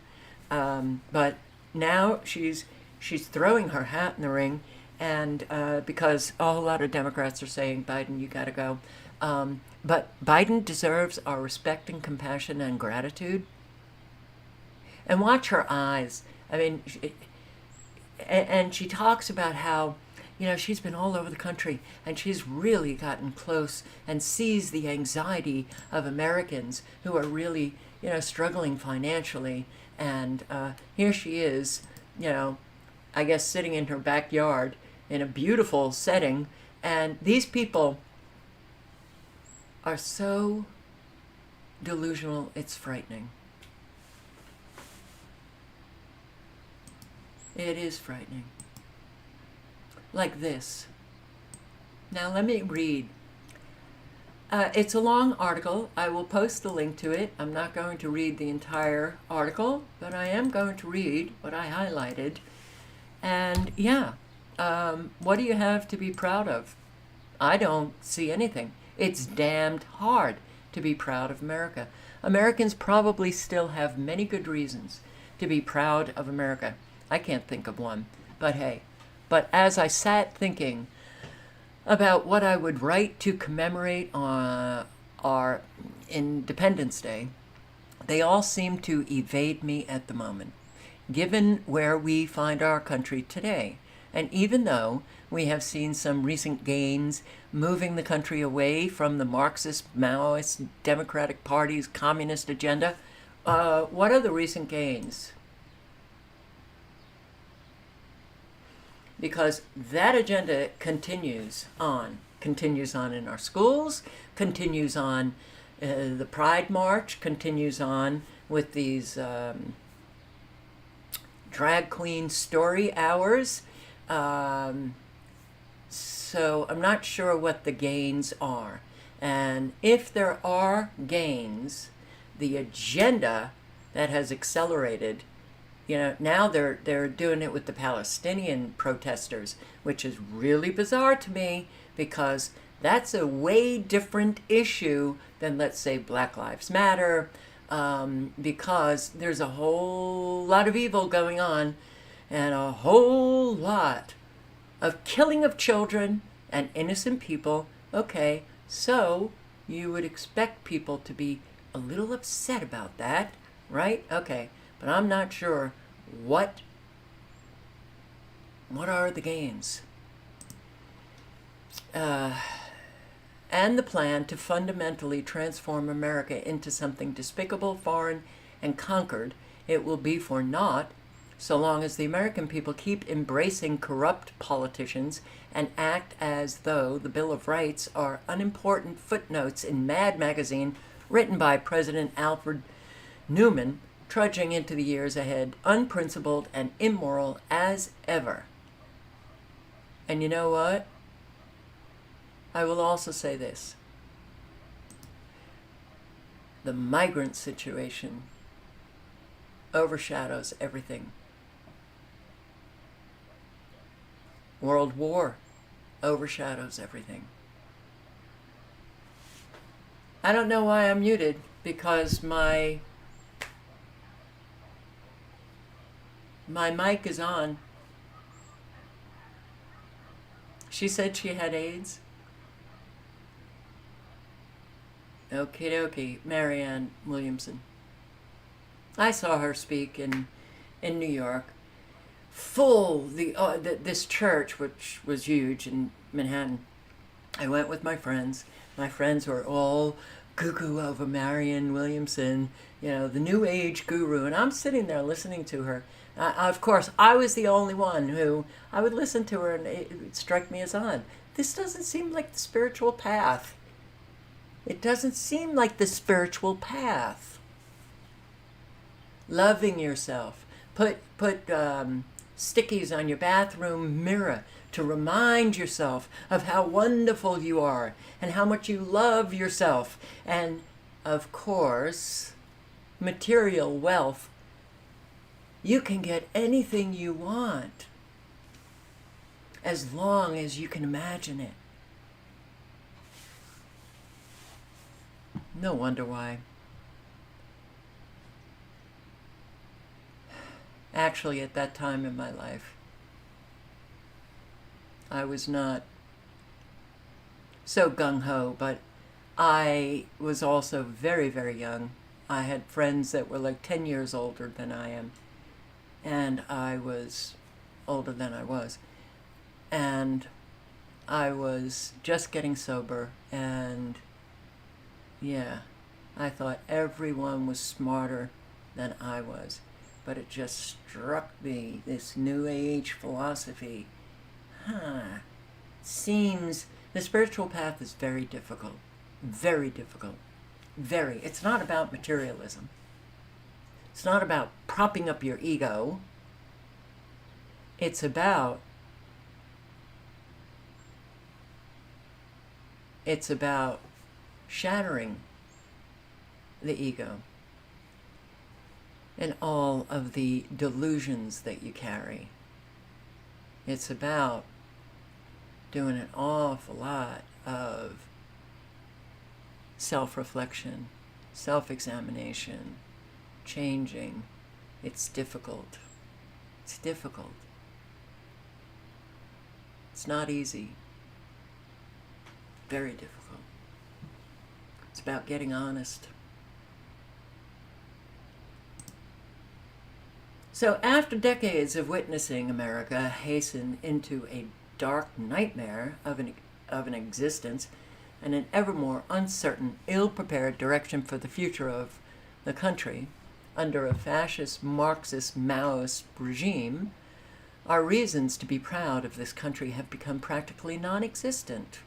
but now she's throwing her hat in the ring, and because a whole lot of Democrats are saying, Biden, you got to go. But Biden deserves our respect and compassion and gratitude. And watch her eyes. I mean, and she talks about how, she's been all over the country and she's really gotten close and sees the anxiety of Americans who are really, struggling financially. And here she is, I guess sitting in her backyard in a beautiful setting. And these people are so delusional, it's frightening. It is frightening. Like this. Now let me read. It's a long article. I will post the link to it. I'm not going to read the entire article, but I am going to read what I highlighted. And yeah, what do you have to be proud of? I don't see anything. It's damned hard to be proud of America. Americans probably still have many good reasons to be proud of America. I can't think of one, but hey. But as I sat thinking about what I would write to commemorate our Independence Day, they all seem to evade me at the moment, given where we find our country today. And even though we have seen some recent gains moving the country away from the Marxist, Maoist, Democratic Party's communist agenda, what are the recent gains? because that agenda continues on in our schools, continues on the Pride March, continues on with these drag queen story hours. So I'm not sure what the gains are. And if there are gains, the agenda that has accelerated, now they're doing it with the Palestinian protesters, which is really bizarre to me because that's a way different issue than, let's say, Black Lives Matter, because there's a whole lot of evil going on and a whole lot of killing of children and innocent people. Okay, so you would expect people to be a little upset about that, right? Okay, but I'm not sure what are the gains. And the plan to fundamentally transform America into something despicable, foreign, and conquered, it will be for naught so long as the American people keep embracing corrupt politicians and act as though the Bill of Rights are unimportant footnotes in Mad magazine written by President Alfred Newman, trudging into the years ahead, unprincipled and immoral as ever. And you know what? I will also say this. The migrant situation overshadows everything. World War overshadows everything. I don't know why I'm muted, because my mic is on. She said she had AIDS. Okie dokie, Marianne Williamson. I saw her speak in New York. This church, which was huge in Manhattan. I went with my friends. My friends were all goo-goo over Marianne Williamson, the new age guru. And I'm sitting there listening to her. Of course, I was the only one who, I would listen to her, and it struck me as odd. This doesn't seem like the spiritual path. It doesn't seem like the spiritual path. Loving yourself. Put stickies on your bathroom mirror to remind yourself of how wonderful you are and how much you love yourself. And, of course, material wealth. You can get anything you want as long as you can imagine it. No wonder why. Actually, at that time in my life, I was not so gung-ho, but I was also very, very young. I had friends that were like 10 years older than I am, and I was older than I was. And I was just getting sober, and yeah, I thought everyone was smarter than I was. But it just struck me, this New Age philosophy. Seems the spiritual path is very difficult. Very difficult. Very. It's not about materialism. It's not about propping up your ego. It's about shattering the ego and all of the delusions that you carry. It's about doing an awful lot of self-reflection, self-examination, changing. It's difficult. It's difficult. It's not easy. Very difficult. It's about getting honest. So after decades of witnessing America hasten into a dark nightmare of an existence and an ever more uncertain, ill-prepared direction for the future of the country under a fascist, Marxist, Maoist regime, Our reasons to be proud of this country have become practically non-existent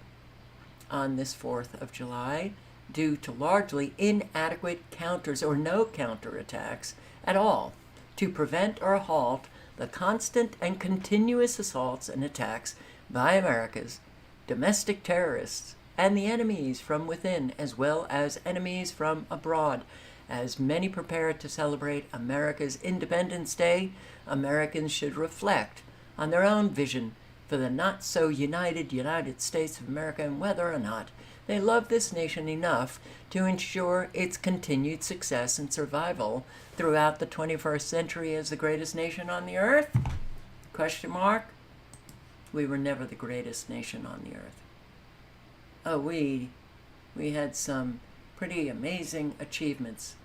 on this 4th of July due to largely inadequate counters or no counterattacks at all to prevent or halt the constant and continuous assaults and attacks by America's domestic terrorists and the enemies from within as well as enemies from abroad. As many prepare to celebrate America's Independence Day, Americans should reflect on their own vision for the not-so-united United States of America and whether or not they love this nation enough to ensure its continued success and survival throughout the 21st century as the greatest nation on the earth? Question mark? We were never the greatest nation on the earth. Oh, we had some pretty amazing achievements.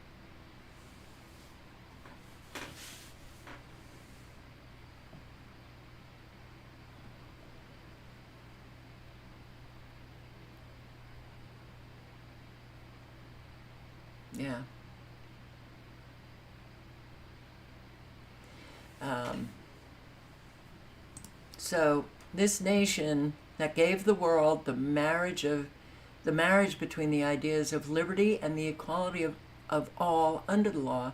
Yeah. So this nation that gave the world the marriage between the ideas of liberty and the equality of all under the law,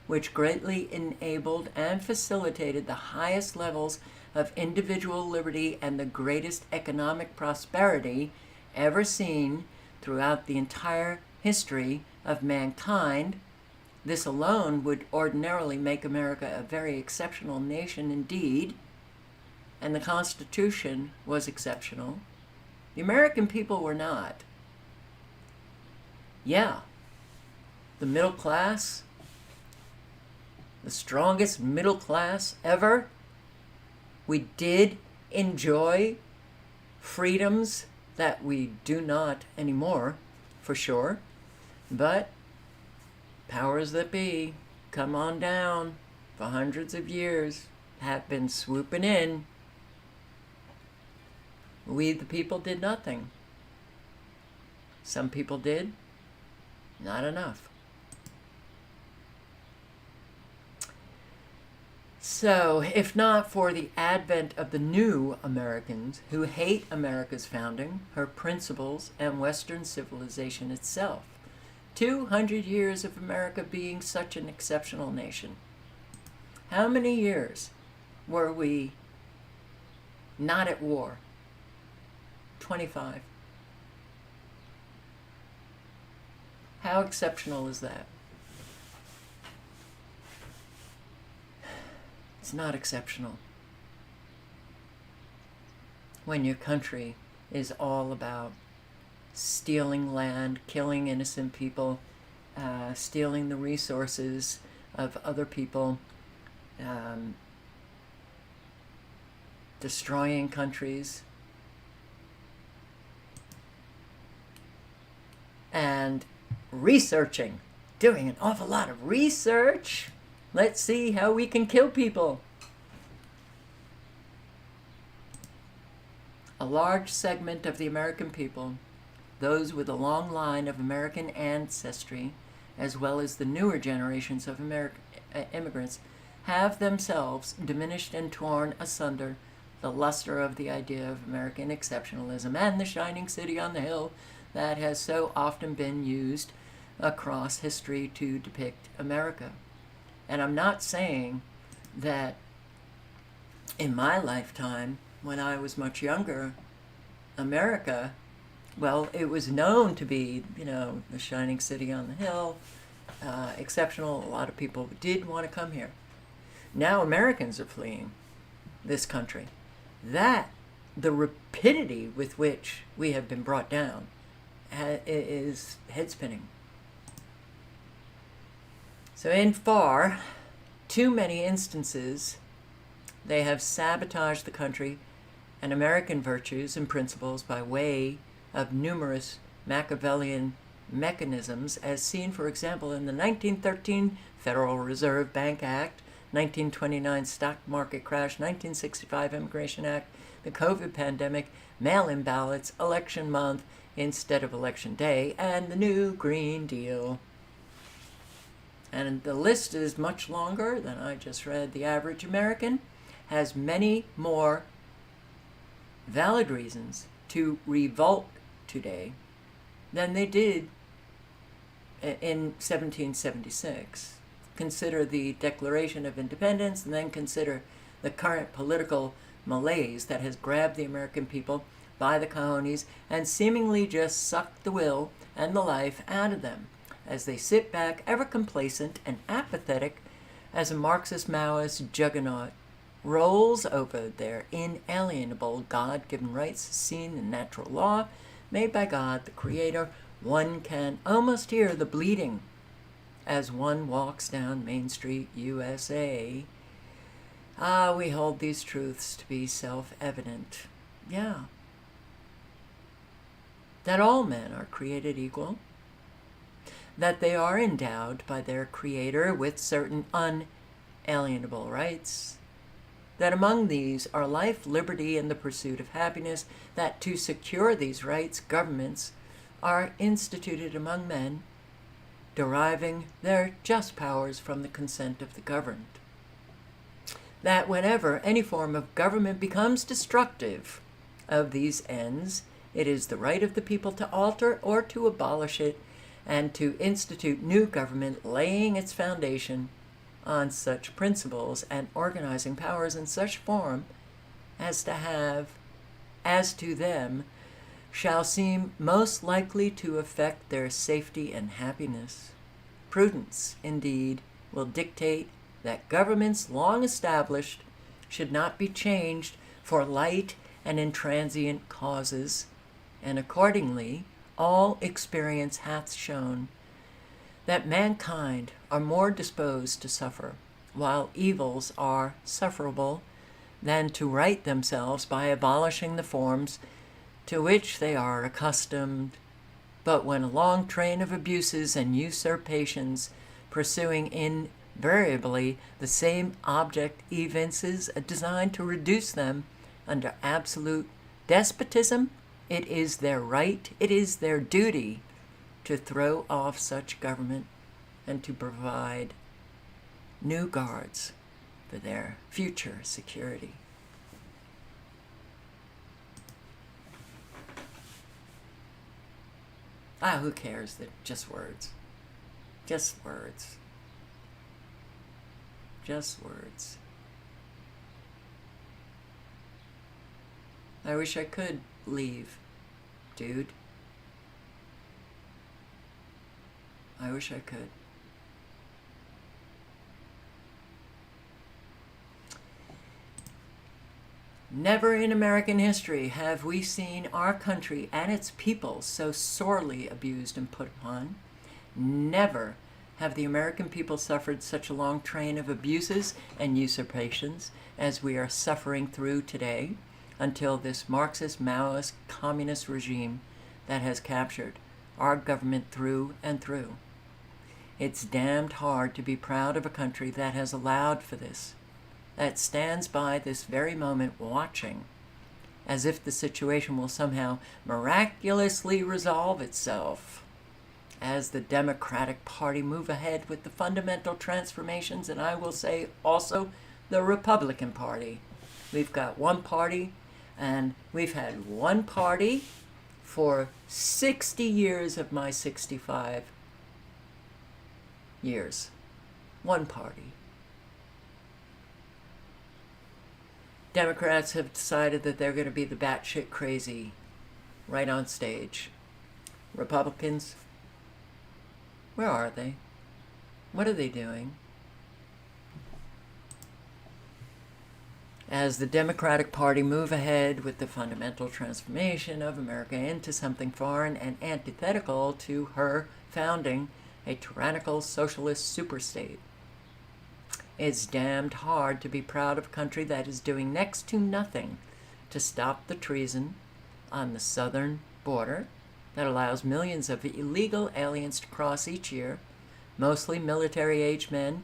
which greatly enabled and facilitated the highest levels of individual liberty and the greatest economic prosperity ever seen throughout the entire history of mankind. This alone would ordinarily make America a very exceptional nation indeed, and the Constitution was exceptional. The American people were not. Yeah, the middle class, the strongest middle class ever, we did enjoy freedoms that we do not anymore, for sure. But powers that be, come on down, for hundreds of years, have been swooping in. We, the people, did nothing. Some people did, not enough. So, if not for the advent of the new Americans who hate America's founding, her principles, and Western civilization itself, 200 years of America being such an exceptional nation. How many years were we not at war? 25. How exceptional is that? It's not exceptional. When your country is all about stealing land, killing innocent people, stealing the resources of other people, destroying countries, and researching, doing an awful lot of research. Let's see how we can kill people. A large segment of the American people, those with a long line of American ancestry, as well as the newer generations of immigrants, have themselves diminished and torn asunder the luster of the idea of American exceptionalism and the shining city on the hill that has so often been used across history to depict America. And I'm not saying that in my lifetime, when I was much younger, America, well, it was known to be, the shining city on the hill, exceptional. A lot of people did want to come here. Now Americans are fleeing this country. The rapidity with which we have been brought down is head-spinning. So in far too many instances, they have sabotaged the country and American virtues and principles by way of numerous Machiavellian mechanisms, as seen, for example, in the 1913 Federal Reserve Bank Act, 1929 Stock Market Crash, 1965 Immigration Act, the COVID pandemic, mail-in ballots, election month instead of election day, and the new Green Deal. And the list is much longer than I just read. The average American has many more valid reasons to revolt today than they did in 1776. Consider the Declaration of Independence, and then consider the current political malaise that has grabbed the American people by the cojones and seemingly just sucked the will and the life out of them as they sit back ever complacent and apathetic as a Marxist-Maoist juggernaut rolls over their inalienable God-given rights seen in natural law made by God, the Creator. One can almost hear the bleeding as one walks down Main Street, USA. We hold these truths to be self-evident. Yeah. That all men are created equal, that they are endowed by their Creator with certain unalienable rights, that among these are life, liberty, and the pursuit of happiness, that to secure these rights, governments are instituted among men, deriving their just powers from the consent of the governed. That whenever any form of government becomes destructive of these ends, it is the right of the people to alter or to abolish it and to institute new government, laying its foundation on such principles and organizing powers in such form as to them shall seem most likely to affect their safety and happiness. Prudence, indeed, will dictate that governments long established should not be changed for light and intransient causes, and accordingly all experience hath shown that mankind are more disposed to suffer, while evils are sufferable, than to right themselves by abolishing the forms to which they are accustomed. But when a long train of abuses and usurpations, pursuing invariably the same object, evinces a design to reduce them under absolute despotism, it is their right, it is their duty to throw off such government and to provide new guards for their future security. Who cares? They're just words. Just words. Just words. I wish I could leave, dude. I wish I could. Never in American history have we seen our country and its people so sorely abused and put upon. Never have the American people suffered such a long train of abuses and usurpations as we are suffering through today, until this Marxist, Maoist, communist regime that has captured our government through and through. It's damned hard to be proud of a country that has allowed for this, that stands by this very moment watching, as if the situation will somehow miraculously resolve itself as the Democratic Party move ahead with the fundamental transformations, and I will say also the Republican Party. We've got one party, and we've had one party for 60 years of my 65 years. One party. Democrats have decided that they're going to be the batshit crazy right on stage. Republicans, where are they? What are they doing? As the Democratic Party move ahead with the fundamental transformation of America into something foreign and antithetical to her founding, a tyrannical socialist superstate. It's damned hard to be proud of a country that is doing next to nothing to stop the treason on the southern border that allows millions of illegal aliens to cross each year, mostly military-aged men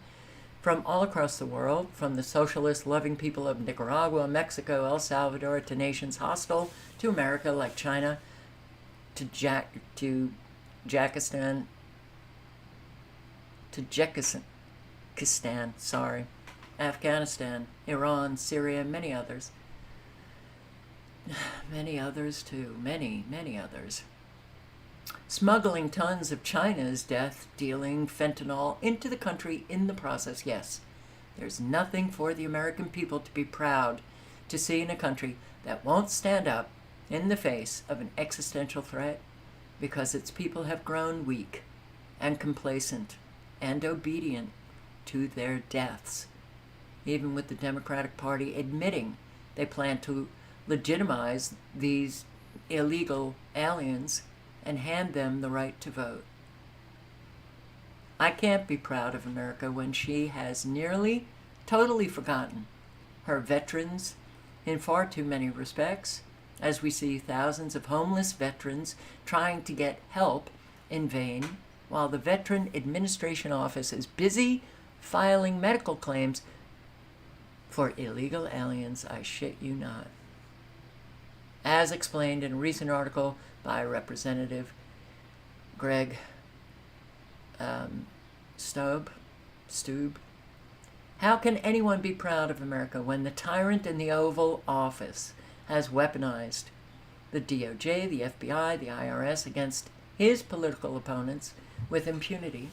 from all across the world, from the socialist-loving people of Nicaragua, Mexico, El Salvador, to nations hostile to America like China, to Tajikistan, sorry. Afghanistan, Iran, Syria, and many others. Many others too. Many others. Smuggling tons of China's death-dealing fentanyl into the country in the process, yes. There's nothing for the American people to be proud to see in a country that won't stand up in the face of an existential threat because its people have grown weak and complacent and obedient to their deaths, even with the Democratic Party admitting they plan to legitimize these illegal aliens and hand them the right to vote. I can't be proud of America when she has nearly totally forgotten her veterans in far too many respects, as we see thousands of homeless veterans trying to get help in vain, while the Veteran Administration Office is busy filing medical claims for illegal aliens, I shit you not. As explained in a recent article by Representative Greg Stube, how can anyone be proud of America when the tyrant in the Oval Office has weaponized the DOJ, the FBI, the IRS against his political opponents with impunity,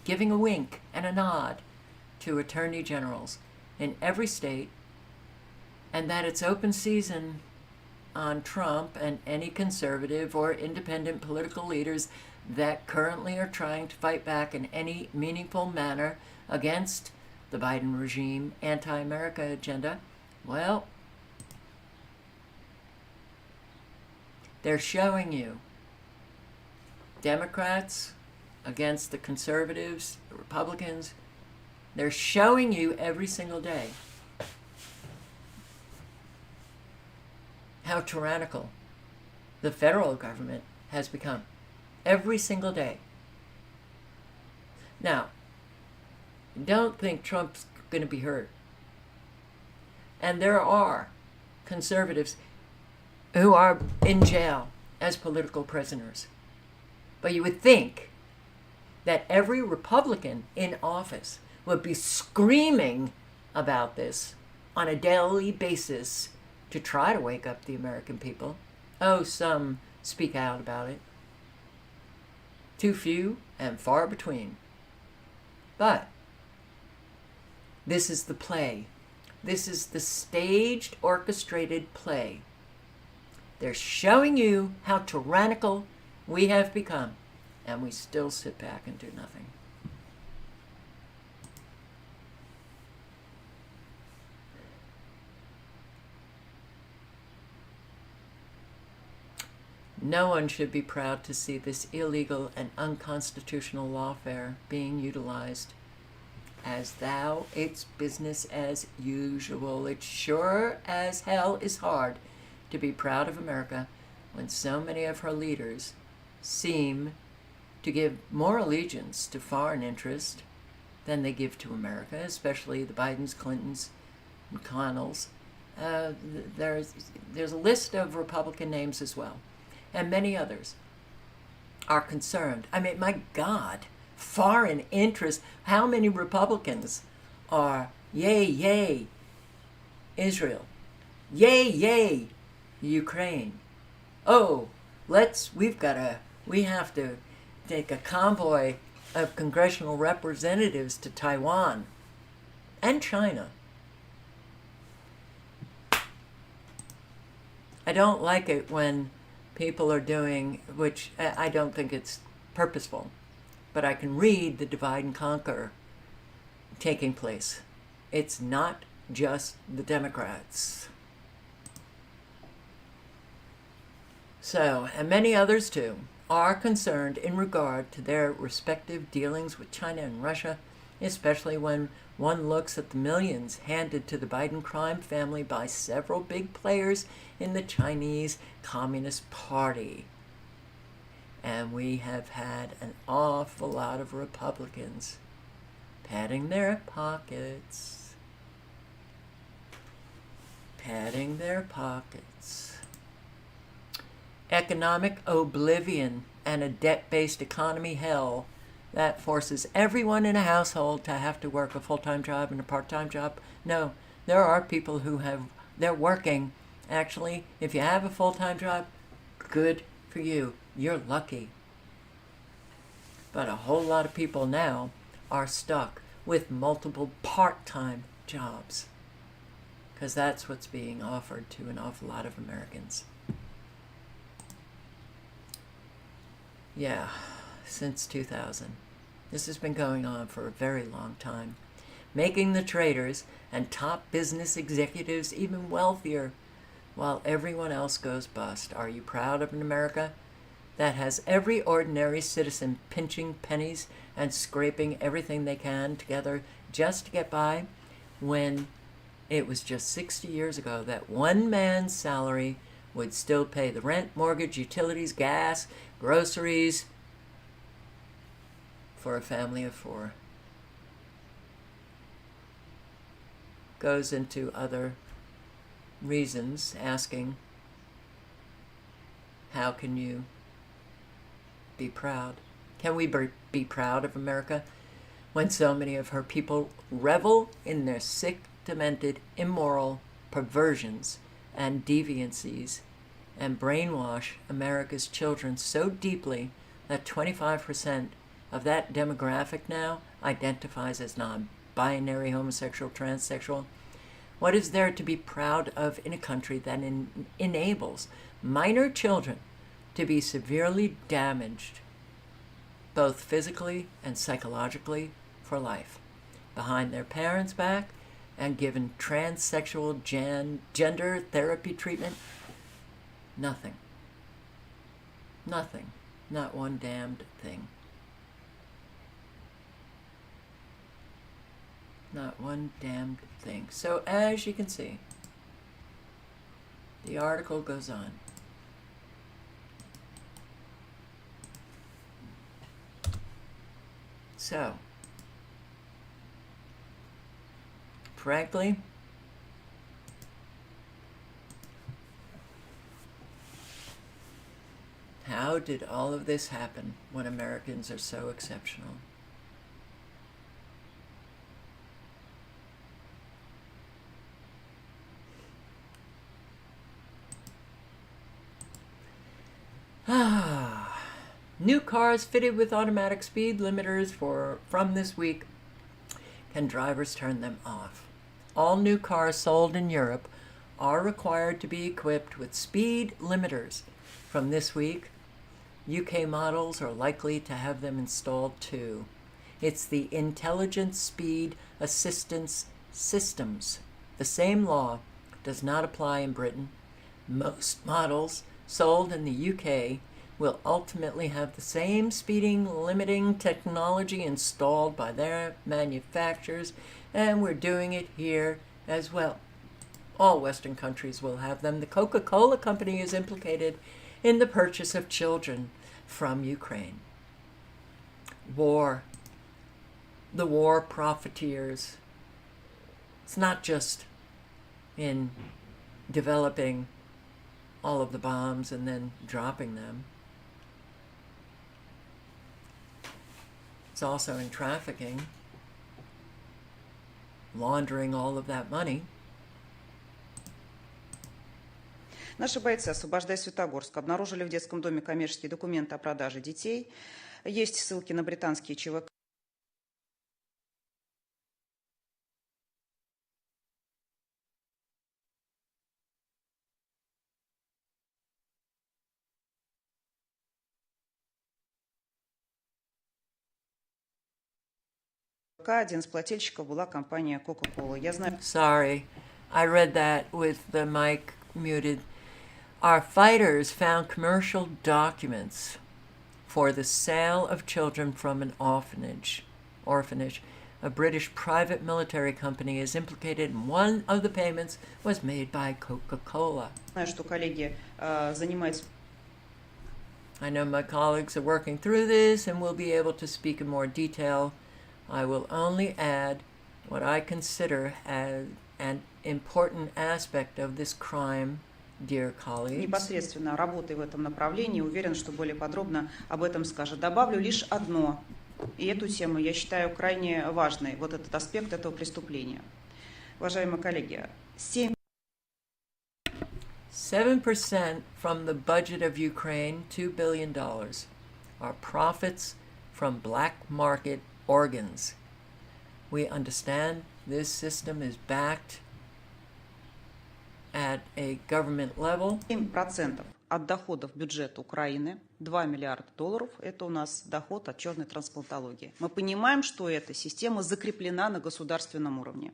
giving a wink and a nod to attorney generals in every state, and that it's open season on Trump and any conservative or independent political leaders that currently are trying to fight back in any meaningful manner against the Biden regime anti-America agenda? Well, they're showing you Democrats against the conservatives, the Republicans. They're showing you every single day how tyrannical the federal government has become. Every single day. Now, don't think Trump's going to be hurt. And there are conservatives who are in jail as political prisoners. But you would think that every Republican in office would be screaming about this on a daily basis to try to wake up the American people. Oh, some speak out about it. Too few and far between. But this is the play. This is the staged, orchestrated play. They're showing you how tyrannical we have become, and we still sit back and do nothing. No one should be proud to see this illegal and unconstitutional lawfare being utilized as thou it's business as usual. It sure as hell is hard to be proud of America when so many of her leaders seem to give more allegiance to foreign interest than they give to America, especially the Bidens, Clintons, McConnells. There's a list of Republican names as well. And many others are concerned. I mean, my God, foreign interest. How many Republicans are yay, yay, Israel? Yay, yay, Ukraine. Oh, we have to take a convoy of congressional representatives to Taiwan and China. I don't like it when people are doing, which I don't think it's purposeful, but I can read the divide and conquer taking place. It's not just the Democrats. So, and many others too, are concerned in regard to their respective dealings with China and Russia, especially when one looks at the millions handed to the Biden crime family by several big players in the Chinese Communist Party. And we have had an awful lot of Republicans patting their pockets. Patting their pockets. Economic oblivion and a debt-based economy hell that forces everyone in a household to have to work a full-time job and a part-time job. No, there are people who they're working. Actually, if you have a full-time job, good for you. You're lucky. But a whole lot of people now are stuck with multiple part-time jobs because that's what's being offered to an awful lot of Americans. Yeah, since 2000. This has been going on for a very long time, making the traders and top business executives even wealthier while everyone else goes bust. Are you proud of an America that has every ordinary citizen pinching pennies and scraping everything they can together just to get by, when it was just 60 years ago that one man's salary would still pay the rent, mortgage, utilities, gas, groceries for a family of 4? Goes into other reasons, asking, how can you be proud? Can we be proud of America when so many of her people revel in their sick, demented, immoral perversions and deviancies and brainwash America's children so deeply that 25% of that demographic now identifies as non-binary, homosexual, transsexual? What is there to be proud of in a country that enables minor children to be severely damaged, both physically and psychologically, for life, behind their parents' back, and given transsexual gender therapy treatment? Nothing. Nothing. Not one damned thing. Not one damned thing. So as you can see, the article goes on. So, frankly, how did all of this happen when Americans are so exceptional? New cars fitted with automatic speed limiters from this week. Can drivers turn them off? All new cars sold in Europe are required to be equipped with speed limiters from this week. UK models are likely to have them installed too. It's the Intelligent Speed Assistance Systems. The same law does not apply in Britain. Most models sold in the UK will ultimately have the same speeding limiting technology installed by their manufacturers, and we're doing it here as well. All Western countries will have them. The Coca-Cola company is implicated in the purchase of children from Ukraine. War. The war profiteers. It's not just in developing all of the bombs and then dropping them. It's also in trafficking, laundering all of that money. Наши бойцы, освобождая Светогорск, обнаружили в детском доме коммерческие документы о продаже детей. Есть ссылки на британские ЧВК. Один из плательщиков была компания Coca-Cola. Я знаю. Sorry, I read that with the mic muted. Our fighters found commercial documents for the sale of children from an orphanage. A British private military company is implicated, and one of the payments was made by Coca-Cola. Знаю, что коллеги занимаются. I know my colleagues are working through this and will be able to speak in more detail. I will only add what I consider as an important aspect of this crime, dear colleagues. Непосредственно работая в этом направлении, уверен, что более подробно об этом скажет. Добавлю лишь одно. И эту тему я считаю крайне важной, вот этот аспект этого преступления. Уважаемые коллеги, 7% from the budget of Ukraine, $2 billion, are profits from black market organs. We understand this system is backed at a government level. 7% от доходов бюджета Украины, $2 миллиарда, это у нас доход от черной трансплантологии. Мы понимаем, что эта система закреплена на государственном уровне.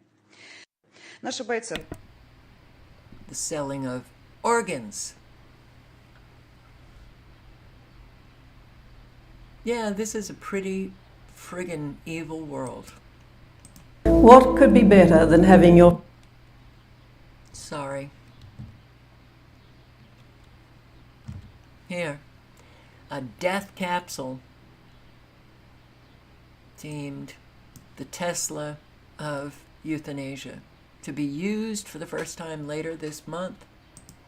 Наши бойцы... The selling of organs. Yeah, this is a pretty friggin' evil world. What could be better than having your... Sorry. Here, a death capsule deemed the Tesla of euthanasia, to be used for the first time later this month.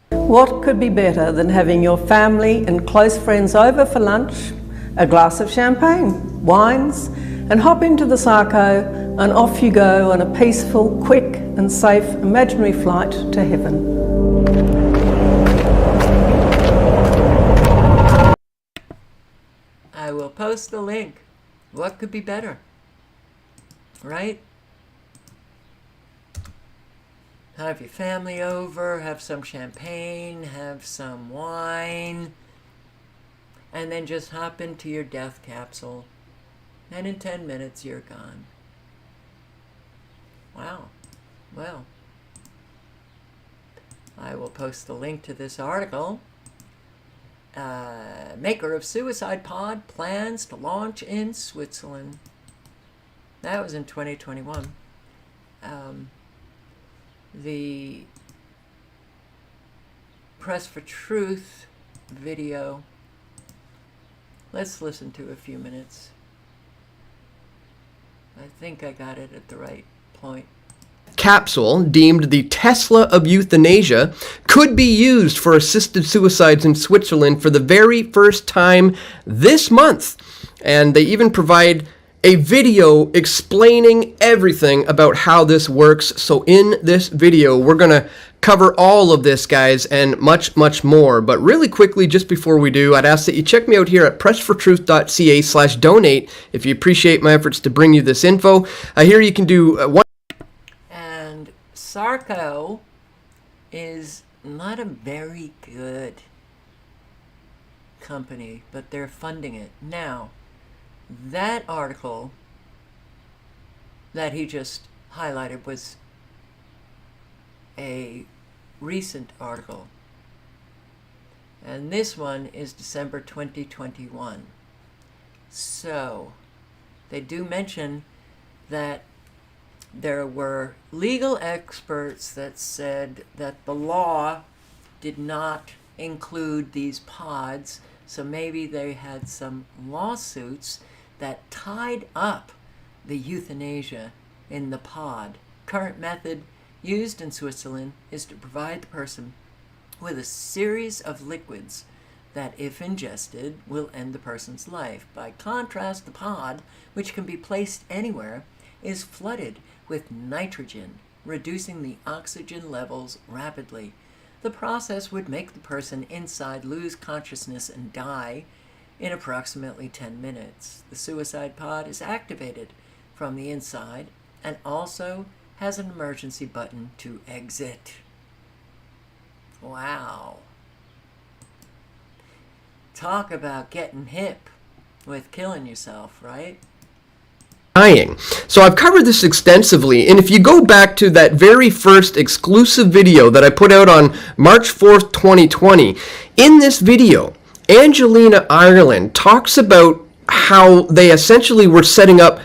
What could be better than having your family and close friends over for lunch, a glass of champagne, wines, and hop into the Sarco and off you go on a peaceful, quick and safe imaginary flight to heaven. I will post the link. What could be better? Right? Have your family over, have some champagne, have some wine, and then just hop into your death capsule, and in 10 minutes you're gone. Wow. Well, I will post the link to this article. Maker of suicide pod plans to launch in Switzerland. That was in 2021. The Press for Truth video. Let's listen to a few minutes. I think I got it at the right point. Capsule, deemed the Tesla of euthanasia, could be used for assisted suicides in Switzerland for the very first time this month. And they even provide a video explaining everything about how this works. So in this video, we're going to cover all of this, guys, and much, much more. But really quickly, just before we do, I'd ask that you check me out here at pressfortruth.ca/donate if you appreciate my efforts to bring you this info. Here you can do one. And Sarco is not a very good company, but they're funding it. Now, that article that he just highlighted was a recent article. And this one is December 2021. So, they do mention that there were legal experts that said that the law did not include these pods, so maybe they had some lawsuits that tied up the euthanasia in the pod. Current method used in Switzerland is to provide the person with a series of liquids that, if ingested, will end the person's life. By contrast, the pod, which can be placed anywhere, is flooded with nitrogen, reducing the oxygen levels rapidly. The process would make the person inside lose consciousness and die in approximately 10 minutes. The suicide pod is activated from the inside and also has an emergency button to exit. Wow. Talk about getting hip with killing yourself, right? Dying. So I've covered this extensively, and if you go back to that very first exclusive video that I put out on March 4th, 2020, in this video, Angelina Ireland talks about how they essentially were setting up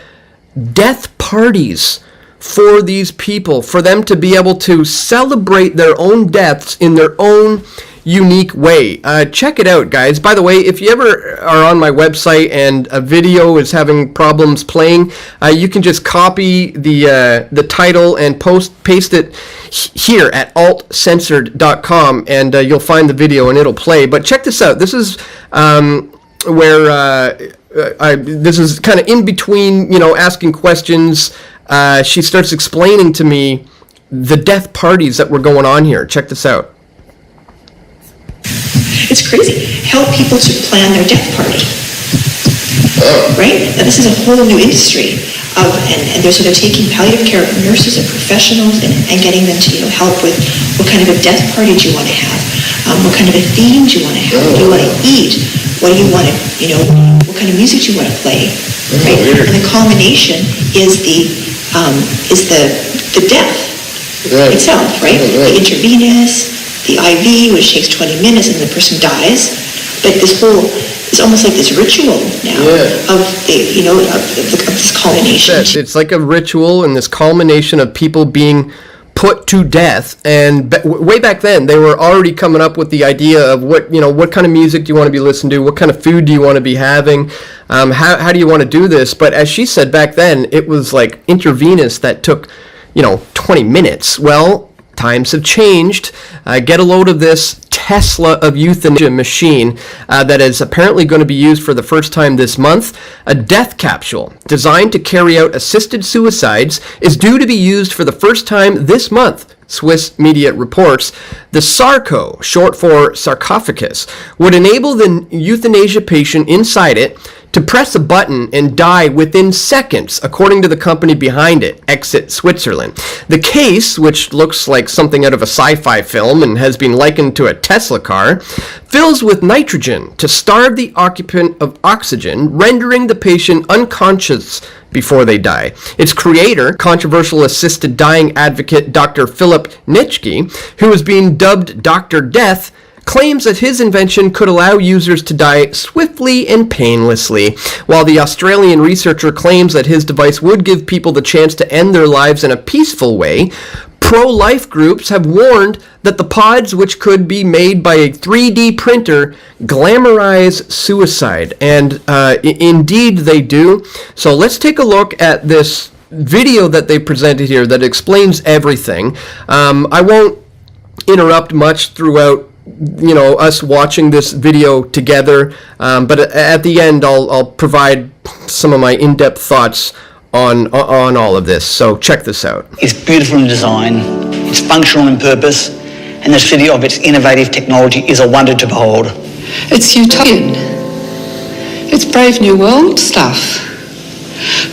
death parties for these people, for them to be able to celebrate their own deaths in their own unique way. Check it out, guys. By the way, if you ever are on my website and a video is having problems playing, you can just copy the title and paste it here at altcensored.com, and you'll find the video and it'll play. But check this out. This is where this is kind of in between, asking questions. She starts explaining to me the death parties that were going on here. Check this out. It's crazy. Help people to plan their death party. Right? And this is a whole new industry and they're sort of taking palliative care nurses and professionals and getting them to help with what kind of a death party do you want to have, what kind of a theme do you want to have, what do you want to eat, what do you want to, what kind of music do you want to play, right? And the culmination is the death itself, right? The intravenous, the IV, which takes 20 minutes and the person dies, but this whole, it's almost like this ritual now of this culmination. It's like a ritual and this culmination of people being put to death. And way back then, they were already coming up with the idea of what kind of music do you want to be listening to? What kind of food do you want to be having? How do you want to do this? But as she said back then, it was like intravenous that took, 20 minutes. Well, times have changed. Get a load of this Tesla of euthanasia machine that is apparently going to be used for the first time this month. A death capsule designed to carry out assisted suicides is due to be used for the first time this month, Swiss media reports. The Sarco, short for sarcophagus, would enable the euthanasia patient inside it to press a button and die within seconds, according to the company behind it, Exit Switzerland. The case, which looks like something out of a sci-fi film and has been likened to a Tesla car, fills with nitrogen to starve the occupant of oxygen, rendering the patient unconscious before they die. Its creator, controversial assisted dying advocate Dr. Philip Nitschke, who is being dubbed Dr. Death, claims that his invention could allow users to die swiftly and painlessly, while the Australian researcher claims that his device would give people the chance to end their lives in a peaceful way. Pro-life groups have warned that the pods, which could be made by a 3D printer, glamorize suicide, and indeed they do. So let's take a look at this video that they presented here that explains everything. I won't interrupt much throughout us watching this video together, but at the end I'll provide some of my in-depth thoughts on all of this. So check this out. It's beautiful in design, it's functional in purpose, and the city of its innovative technology is a wonder to behold. It's utopian. It's Brave New World stuff,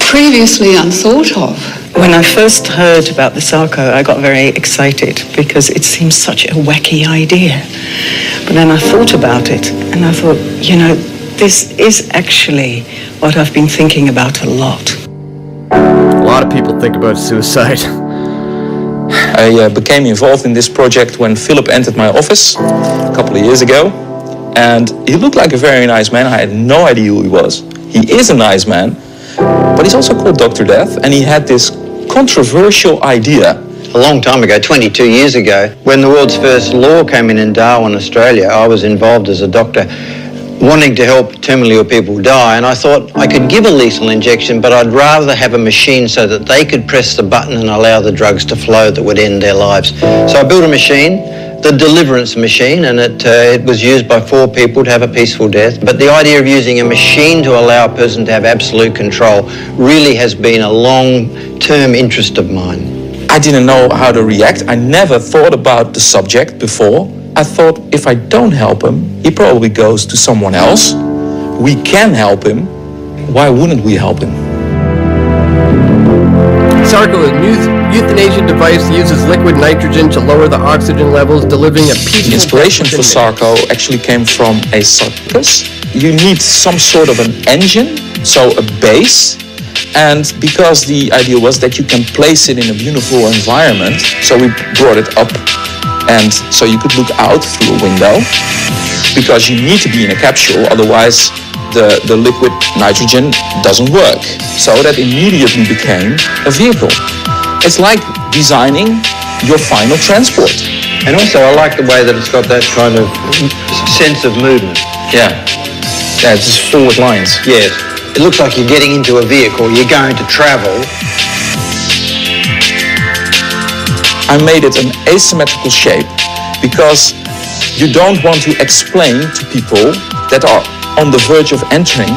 previously unthought of. When I first heard about the Sarco, I got very excited because it seems such a wacky idea. But then I thought about it and I thought, this is actually what I've been thinking about a lot. A lot of people think about suicide. I became involved in this project when Philip entered my office a couple of years ago. And he looked like a very nice man. I had no idea who he was. He is a nice man, but he's also called Dr. Death, and he had this controversial idea. A long time ago, 22 years ago, when the world's first law came in Darwin, Australia, I was involved as a doctor wanting to help terminally ill people die, and I thought I could give a lethal injection, but I'd rather have a machine so that they could press the button and allow the drugs to flow that would end their lives. So I built a machine, the Deliverance machine, and it was used by 4 people to have a peaceful death. But the idea of using a machine to allow a person to have absolute control really has been a long-term interest of mine. I didn't know how to react. I never thought about the subject before. I thought if I don't help him, he probably goes to someone else. We can help him. Why wouldn't we help him? Sarco, a new euthanasia device, uses liquid nitrogen to lower the oxygen levels, delivering a peaceful... The inspiration for Sarco actually came from a sarcophagus. You need some sort of an engine, so a base. And because the idea was that you can place it in a beautiful environment, so we brought it up, and so you could look out through a window, because you need to be in a capsule, otherwise the liquid nitrogen doesn't work. So that immediately became a vehicle. It's like designing your final transport. And also I like the way that it's got that kind of sense of movement. Yeah, it's just forward lines. Yes. It looks like you're getting into a vehicle, you're going to travel. I made it an asymmetrical shape because you don't want to explain to people that are on the verge of entering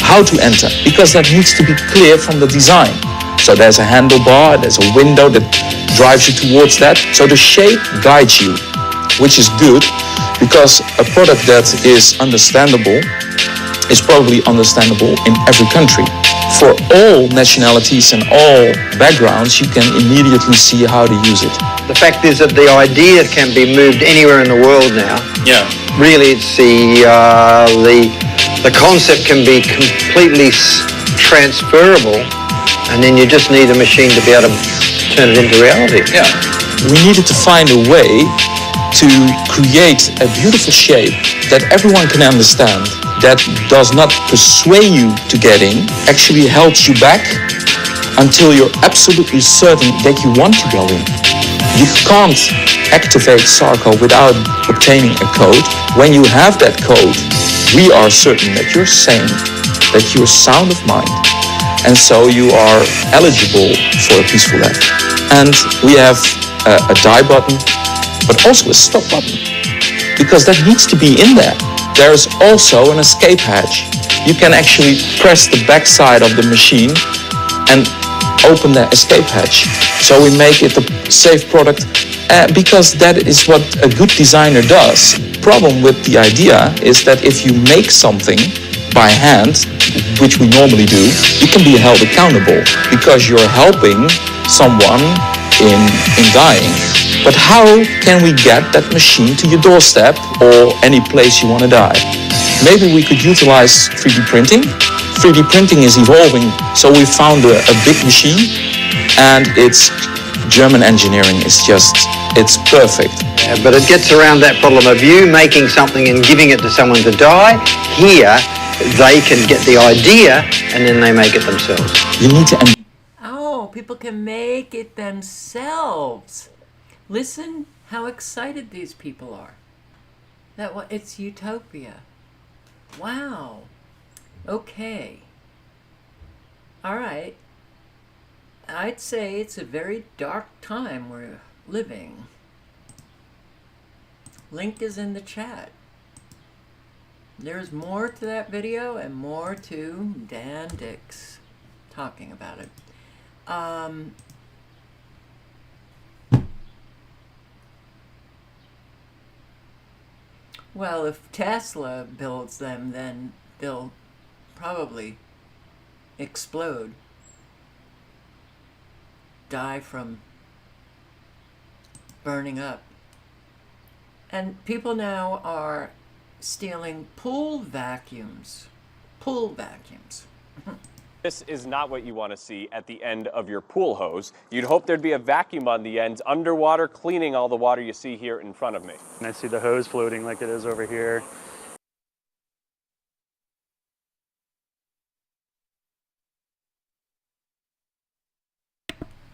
how to enter, because that needs to be clear from the design. So there's a handlebar, there's a window that drives you towards that. So the shape guides you, which is good, because a product that is understandable is probably understandable in every country. For all nationalities and all backgrounds, you can immediately see how to use it. The fact is that the idea can be moved anywhere in the world now. Yeah. Really, it's the concept can be completely transferable, and then you just need a machine to be able to turn it into reality. Yeah. We needed to find a way to create a beautiful shape that everyone can understand, that does not persuade you to get in, actually helps you back until you're absolutely certain that you want to go in. You can't activate Sarco without obtaining a code. When you have that code, we are certain that you're sane, that you're sound of mind, and so you are eligible for a peaceful death. And we have a die button, but also a stop button, because that needs to be in there. There's also an escape hatch. You can actually press the back side of the machine and open the escape hatch. So we make it a safe product because that is what a good designer does. Problem with the idea is that if you make something by hand, which we normally do, you can be held accountable because you're helping someone in dying. But how can we get that machine to your doorstep or any place you want to die? Maybe we could utilize 3D printing. 3D printing is evolving, so we found a big machine, and it's German engineering. It's perfect. Yeah, but it gets around that problem of you making something and giving it to someone to die. Here, they can get the idea and then they make it themselves. You need to... Oh, people can make it themselves. Listen how excited these people are. It's utopia. Wow. Okay. All right. I'd say it's a very dark time we're living. Link is in the chat. There's more to that video and more to Dan Dix talking about it. Well, if Tesla builds them, then they'll probably explode, die from burning up. And people now are stealing pool vacuums. Pool vacuums. This is not what you want to see at the end of your pool hose. You'd hope there'd be a vacuum on the ends underwater, cleaning all the water you see here in front of me. And I see the hose floating like it is over here.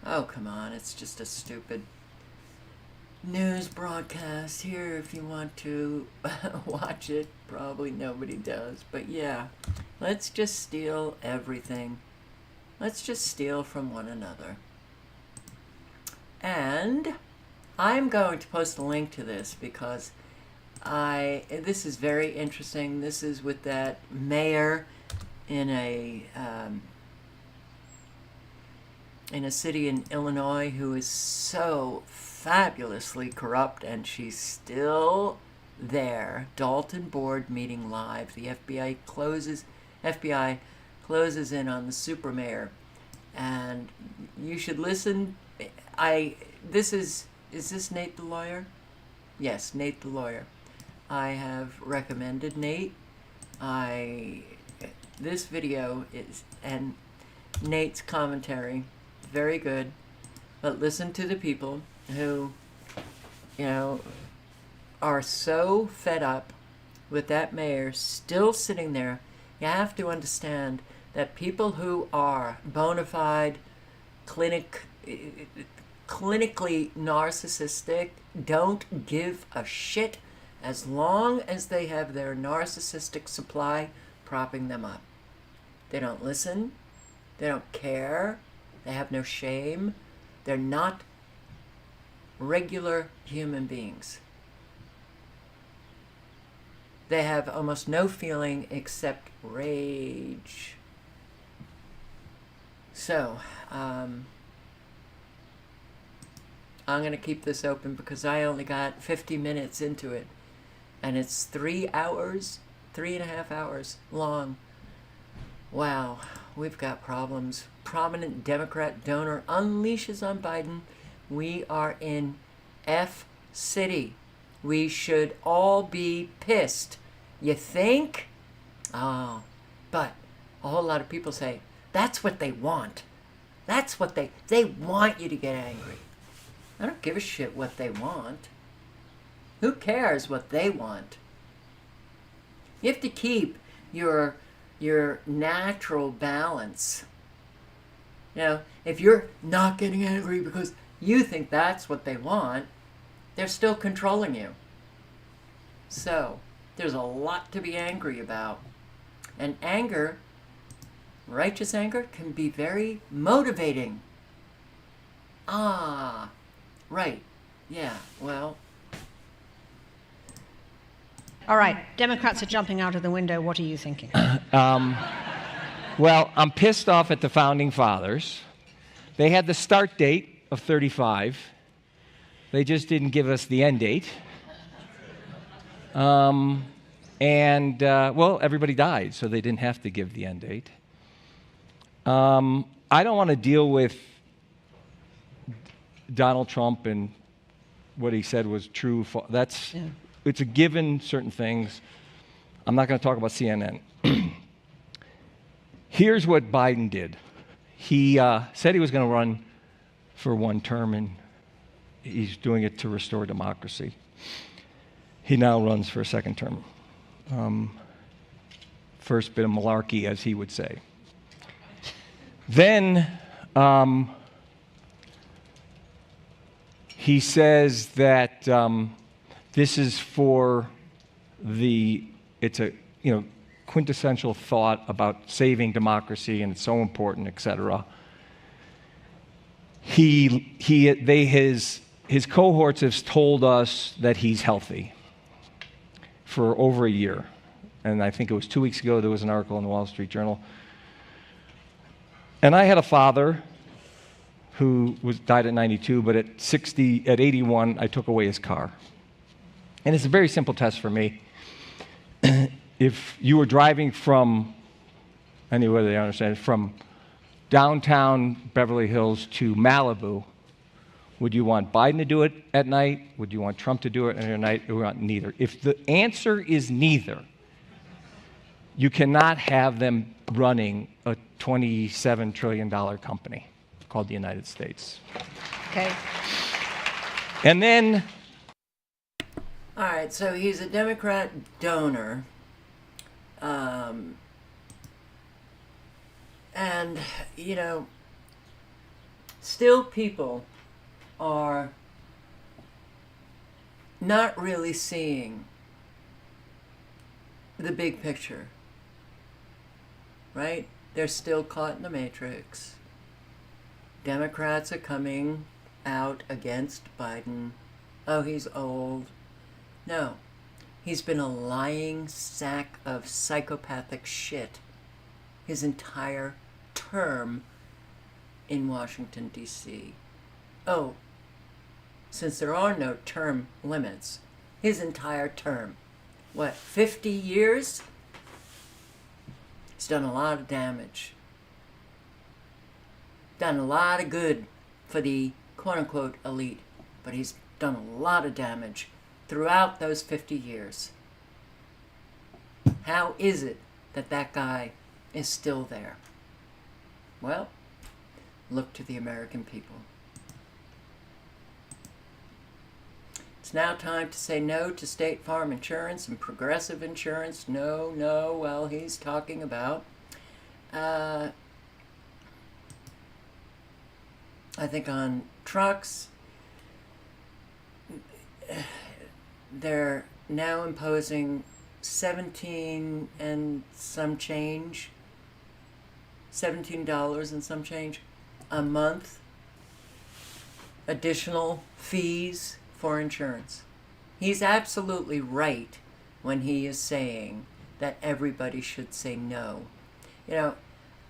Oh, come on, it's just a stupid news broadcast here if you want to watch it. Probably nobody does, but yeah, let's just steal everything. Let's just steal from one another. And I'm going to post a link to this because this is very interesting. This is with that mayor in a city in Illinois who is so fabulously corrupt, and she's still there. Dalton board meeting live. The FBI closes in on the super mayor, and you should listen. Is this Nate the lawyer? Yes, Nate the lawyer. I have recommended Nate. This video is, and Nate's commentary, very good, but listen to the people who, are so fed up with that mayor still sitting there. You have to understand that people who are bona fide, clinically narcissistic don't give a shit as long as they have their narcissistic supply propping them up. They don't listen. They don't care. They have no shame. They're not regular human beings. They have almost no feeling except rage. So, I'm going to keep this open because I only got 50 minutes into it. And it's 3 hours, 3.5 hours long. Wow, we've got problems. Prominent Democrat donor unleashes on Biden. We are in F City. We should all be pissed. You think? Oh, but a whole lot of people say, that's what they want. That's what they want you to get angry. I don't give a shit what they want. Who cares what they want? You have to keep your natural balance. You know, if you're not getting angry because you think that's what they want, they're still controlling you. So, there's a lot to be angry about. And anger, righteous anger, can be very motivating. Ah, right. Yeah, well. All right, Democrats are jumping out of the window. What are you thinking? Well, I'm pissed off at the Founding Fathers. They had the start date of 35. They just didn't give us the end date. Well, everybody died, so they didn't have to give the end date. I don't want to deal with Donald Trump and what he said was true. It's a given, certain things. I'm not going to talk about CNN. Here's what Biden did. He said he was going to run for one term, and he's doing it to restore democracy. He now runs for a second term. First bit of malarkey, as he would say. Then he says that this is for it's a quintessential thought about saving democracy, and it's so important, etc. His cohorts have told us that he's healthy for over a year. And I think it was 2 weeks ago, there was an article in the Wall Street Journal. And I had a father who died at 92, but at 81, I took away his car. And it's a very simple test for me. If you were driving from, anywhere they understand, from downtown Beverly Hills to Malibu, would you want Biden to do it at night? Would you want Trump to do it at night? Or want neither? If the answer is neither, you cannot have them running a $27 trillion company called the United States. Okay. And then... All right, so he's a Democrat donor. And, still people are not really seeing the big picture, right? They're still caught in the matrix. Democrats are coming out against Biden. Oh, he's old. No, he's been a lying sack of psychopathic shit his entire term in Washington, D.C. Oh, since there are no term limits, his entire term. What, 50 years? He's done a lot of damage. Done a lot of good for the quote-unquote elite, but he's done a lot of damage throughout those 50 years. How is it that that guy is still there? Well, look to the American people. It's now time to say no to State Farm Insurance and Progressive Insurance. No, well, he's talking about, I think on trucks, they're now imposing $17 and some change a month additional fees for insurance. He's absolutely right when he is saying that everybody should say no. You know,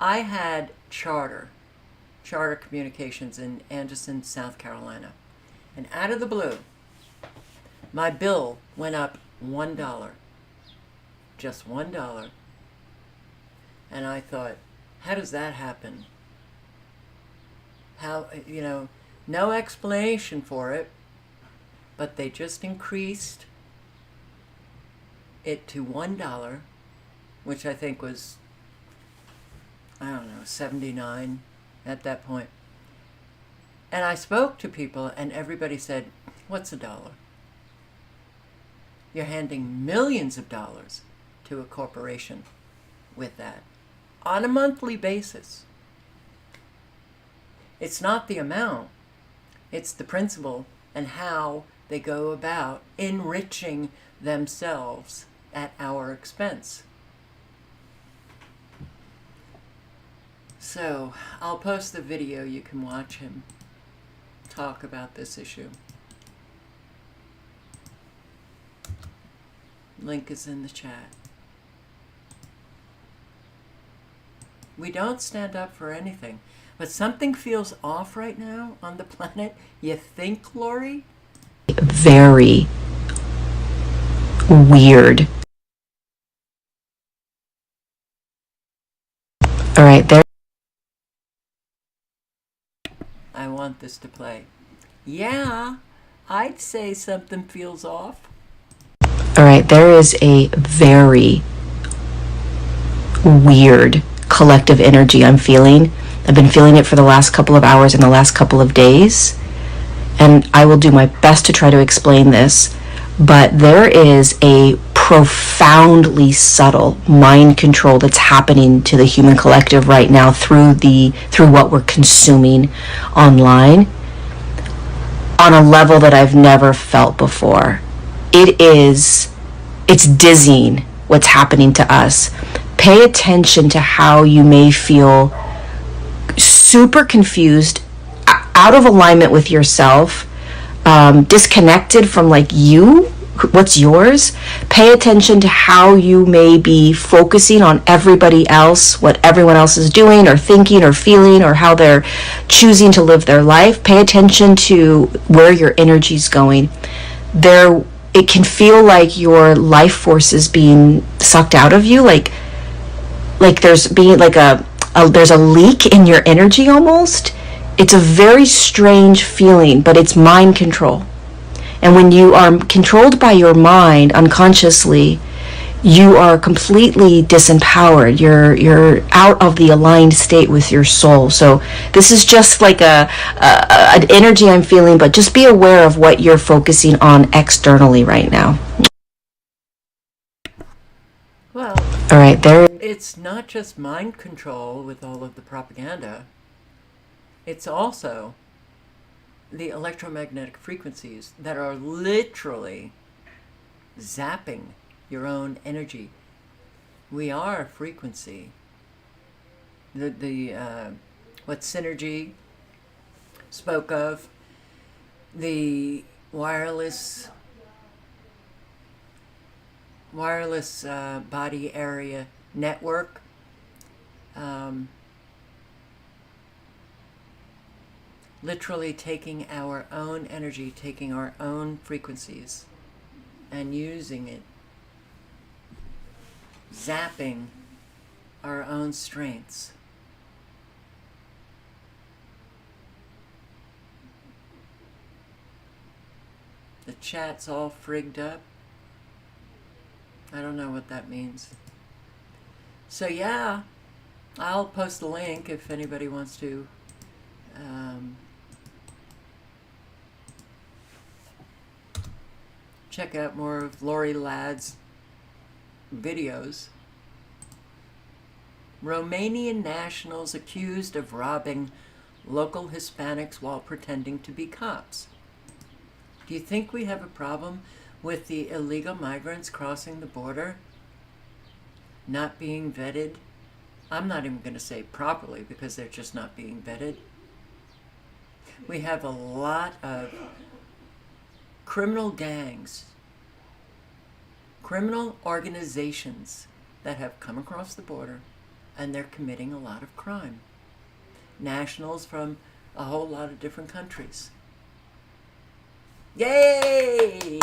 I had Charter Communications in Anderson, South Carolina. And out of the blue, my bill went up $1. Just $1. And I thought, how does that happen? How, you know, no explanation for it, but they just increased it to $1, which I think was, I don't know, 79 at that point. And I spoke to people and everybody said, what's $1? You're handing millions of dollars to a corporation with that on a monthly basis. It's not the amount, it's the principle and how they go about enriching themselves at our expense. So I'll post the video, you can watch him talk about this issue. Link is in the chat. We don't stand up for anything, but something feels off right now on the planet. You think, Lori? Very weird. All right, there. I want this to play. Yeah, I'd say something feels off. All right, there is a very weird collective energy I'm feeling. I've been feeling it for the last couple of hours and the last couple of days, and I will do my best to try to explain this, but there is a profoundly subtle mind control that's happening to the human collective right now through what we're consuming online on a level that I've never felt before. It's dizzying what's happening to us. Pay attention to how you may feel super confused, out of alignment with yourself, disconnected from like you, what's yours. Pay attention to how you may be focusing on everybody else, what everyone else is doing or thinking or feeling or how they're choosing to live their life. Pay attention to where your energy's going. It can feel like your life force is being sucked out of you, like there's being like there's a leak in your energy almost. It's a very strange feeling, but it's mind control. And when you are controlled by your mind unconsciously, you are completely disempowered. You're out of the aligned state with your soul. So this is just like an energy I'm feeling, but just be aware of what you're focusing on externally right now. Well, all right, there. It's not just mind control with all of the propaganda. It's also the electromagnetic frequencies that are literally zapping your own energy. We are a frequency. What Synergy spoke of, the wireless body area network, literally taking our own energy, taking our own frequencies and using it, zapping our own strengths. The chat's all frigged up. I don't know what that means. So yeah, I'll post the link if anybody wants to check out more of Lori Ladd's videos. Romanian nationals accused of robbing local Hispanics while pretending to be cops. Do you think we have a problem with the illegal migrants crossing the border not being vetted? I'm not even going to say properly because they're just not being vetted. We have a lot of criminal gangs criminal organizations that have come across the border and they're committing a lot of crime. Nationals from a whole lot of different countries. Yay!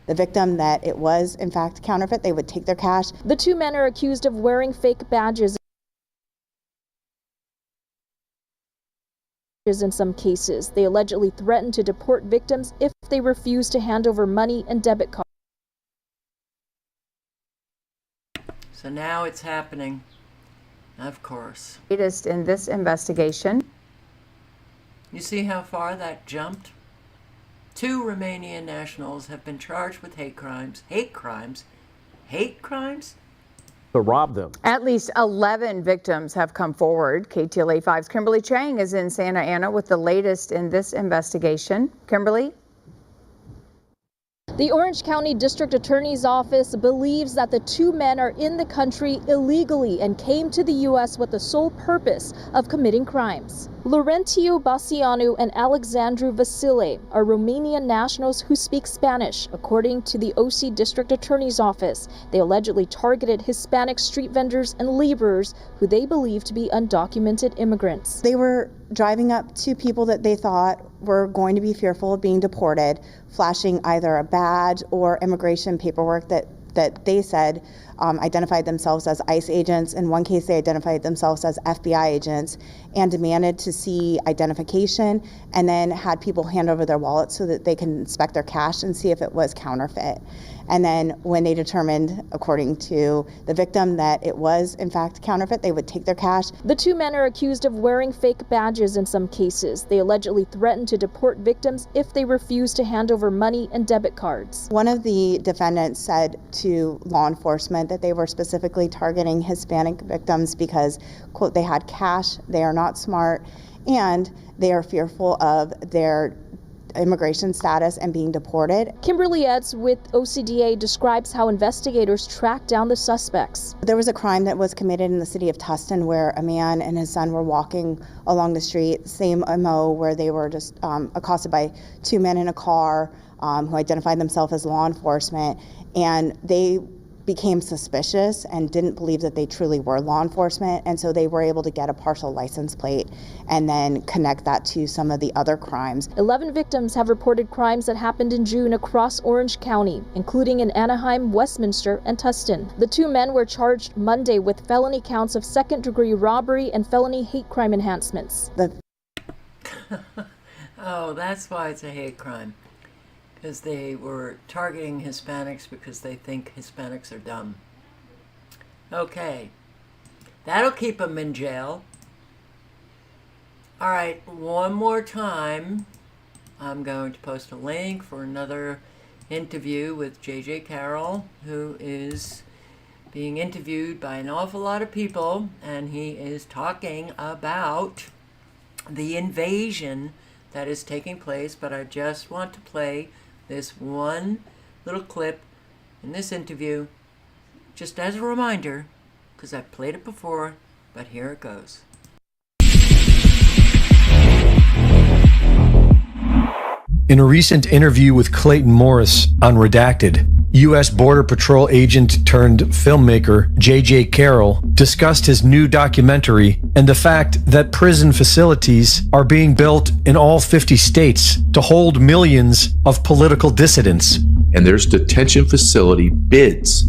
The victim that it was in fact counterfeit, they would take their cash. The two men are accused of wearing fake badges in some cases. They allegedly threatened to deport victims if they refused to hand over money and debit cards. So now it's happening, of course. Latest in this investigation. You see how far that jumped? 2 Romanian nationals have been charged with hate crimes. Hate crimes? Hate crimes? To rob them. At least 11 victims have come forward. KTLA 5's Kimberly Chang is in Santa Ana with the latest in this investigation. Kimberly? The Orange County District Attorney's Office believes that the 2 men are in the country illegally and came to the U.S. with the sole purpose of committing crimes. Laurentio Basianu and Alexandru Vasile are Romanian nationals who speak Spanish. According to the OC District Attorney's Office, they allegedly targeted Hispanic street vendors and laborers who they believe to be undocumented immigrants. They were driving up to people that they thought were going to be fearful of being deported, flashing either a badge or immigration paperwork that they said identified themselves as ICE agents. In one case, they identified themselves as FBI agents and demanded to see identification, and then had people hand over their wallets so that they can inspect their cash and see if it was counterfeit. And then when they determined, according to the victim, that it was in fact counterfeit, they would take their cash. The 2 men are accused of wearing fake badges in some cases. They allegedly threatened to deport victims if they refused to hand over money and debit cards. One of the defendants said to law enforcement that they were specifically targeting Hispanic victims because, quote, they had cash, they are not smart, and they are fearful of their immigration status and being deported. Kimberly Etz with OCDA describes how investigators tracked down the suspects. There was a crime that was committed in the city of Tustin where a man and his son were walking along the street, same MO, where they were just accosted by 2 men in a car who identified themselves as law enforcement, and they became suspicious and didn't believe that they truly were law enforcement, and so they were able to get a partial license plate and then connect that to some of the other crimes. 11 victims have reported crimes that happened in June across Orange County, including in Anaheim, Westminster, and Tustin. The 2 men were charged Monday with felony counts of second-degree robbery and felony hate crime enhancements. Oh, that's why it's a hate crime. Because they were targeting Hispanics because they think Hispanics are dumb. Okay. That'll keep them in jail. All right, one more time. I'm going to post a link for another interview with J.J. Carroll, who is being interviewed by an awful lot of people, and he is talking about the invasion that is taking place, but I just want to play this one little clip in this interview, just as a reminder, because I've played it before, but here it goes. In a recent interview with Clayton Morris on Redacted, U.S. Border Patrol agent turned filmmaker J.J. Carroll discussed his new documentary and the fact that prison facilities are being built in all 50 states to hold millions of political dissidents. And there's detention facility bids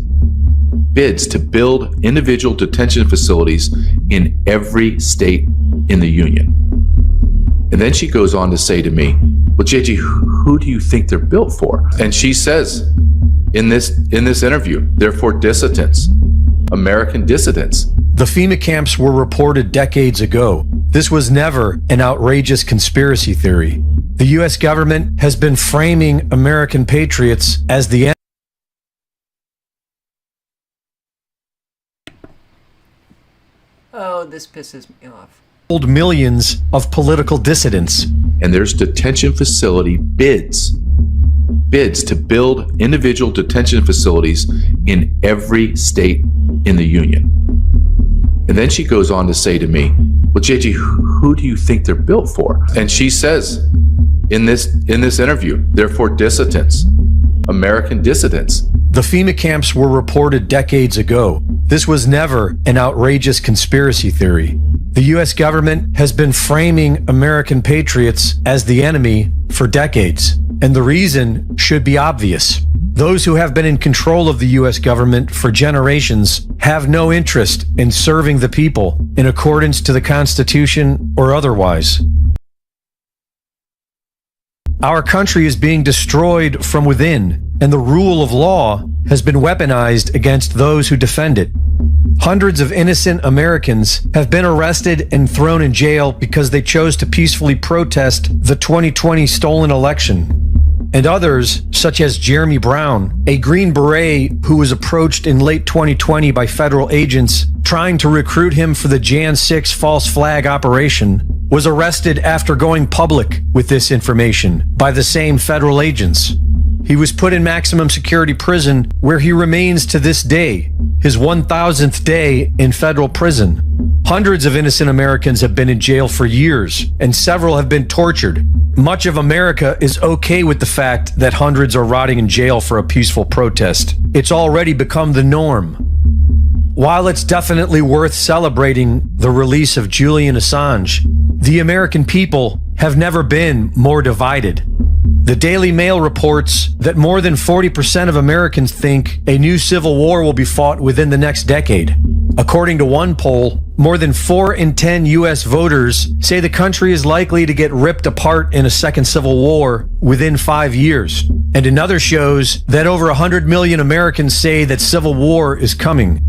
to build individual detention facilities in every state in the union. And then she goes on to say to me, well, JJ, who do you think they're built for? And she says in this interview, they're for dissidents, American dissidents. The FEMA camps were reported decades ago. This was never an outrageous conspiracy theory. The U.S. government has been framing American patriots as the enemy. Oh, this pisses me off. Hold millions of political dissidents. And there's detention facility bids to build individual detention facilities in every state in the union. And then she goes on to say to me, well, JJ, who do you think they're built for? And she says in this interview. Therefore, dissidents, American dissidents. The FEMA camps were reported decades ago. This was never an outrageous conspiracy theory. The U.S. government has been framing American patriots as the enemy for decades, and the reason should be obvious. Those who have been in control of the U.S. government for generations have no interest in serving the people in accordance to the Constitution or otherwise. Our country is being destroyed from within, and the rule of law has been weaponized against those who defend it. Hundreds of innocent Americans have been arrested and thrown in jail because they chose to peacefully protest the 2020 stolen election. And others, such as Jeremy Brown, a Green Beret who was approached in late 2020 by federal agents trying to recruit him for the Jan 6 false flag operation, was arrested after going public with this information by the same federal agents. He was put in maximum security prison where he remains to this day, his 1,000th day in federal prison. Hundreds of innocent Americans have been in jail for years, and several have been tortured. Much of America is okay with the fact that hundreds are rotting in jail for a peaceful protest. It's already become the norm. While it's definitely worth celebrating the release of Julian Assange, the American people have never been more divided. The Daily Mail reports that more than 40% of Americans think a new civil war will be fought within the next decade. According to one poll, more than 4 in 10 U.S. voters say the country is likely to get ripped apart in a second civil war within 5 years. And another shows that over 100 million Americans say that civil war is coming.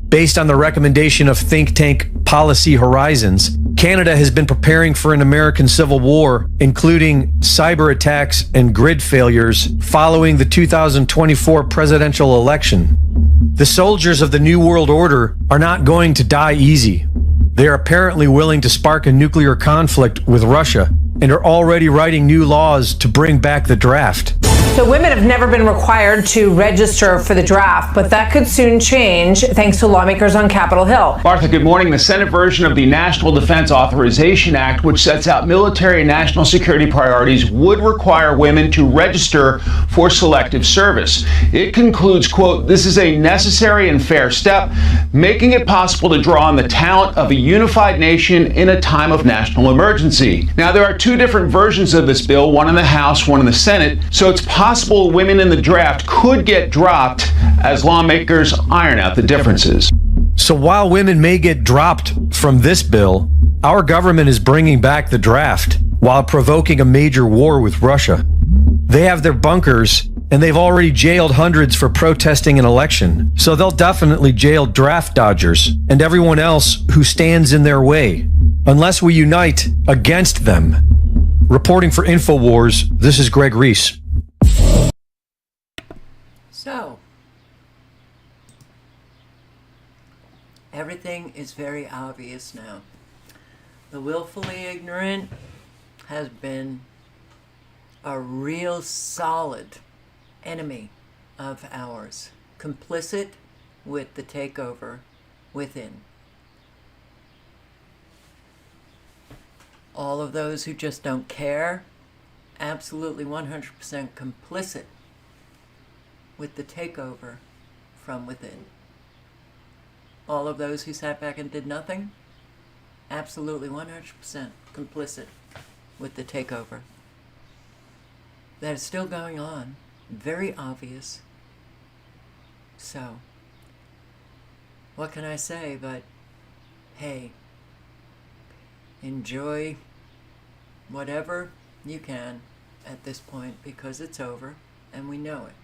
Based on the recommendation of think tank Policy Horizons, Canada has been preparing for an American civil war, including cyber attacks and grid failures following the 2024 presidential election. The soldiers of the New World Order are not going to die easy. They are apparently willing to spark a nuclear conflict with Russia and are already writing new laws to bring back the draft. So women have never been required to register for the draft, but that could soon change thanks to lawmakers on Capitol Hill. Martha, good morning. The Senate version of the National Defense Authorization Act, which sets out military and national security priorities, would require women to register for selective service. It concludes, quote, "This is a necessary and fair step, making it possible to draw on the talent of a unified nation in a time of national emergency." Now, there are two different versions of this bill, one in the House, one in the Senate, so it's possible women in the draft could get dropped as lawmakers iron out the differences. So while women may get dropped from this bill, our government is bringing back the draft while provoking a major war with Russia. They have their bunkers, and they've already jailed hundreds for protesting an election. So they'll definitely jail draft dodgers and everyone else who stands in their way, unless we unite against them. Reporting for InfoWars, this is Greg Reese. So, everything is very obvious now. The willfully ignorant has been a real solid enemy of ours, complicit with the takeover within. All of those who just don't care, absolutely 100% complicit with the takeover from within. All of those who sat back and did nothing, absolutely 100% complicit with the takeover. That is still going on, very obvious. So, what can I say but, hey, enjoy whatever you can at this point because it's over and we know it.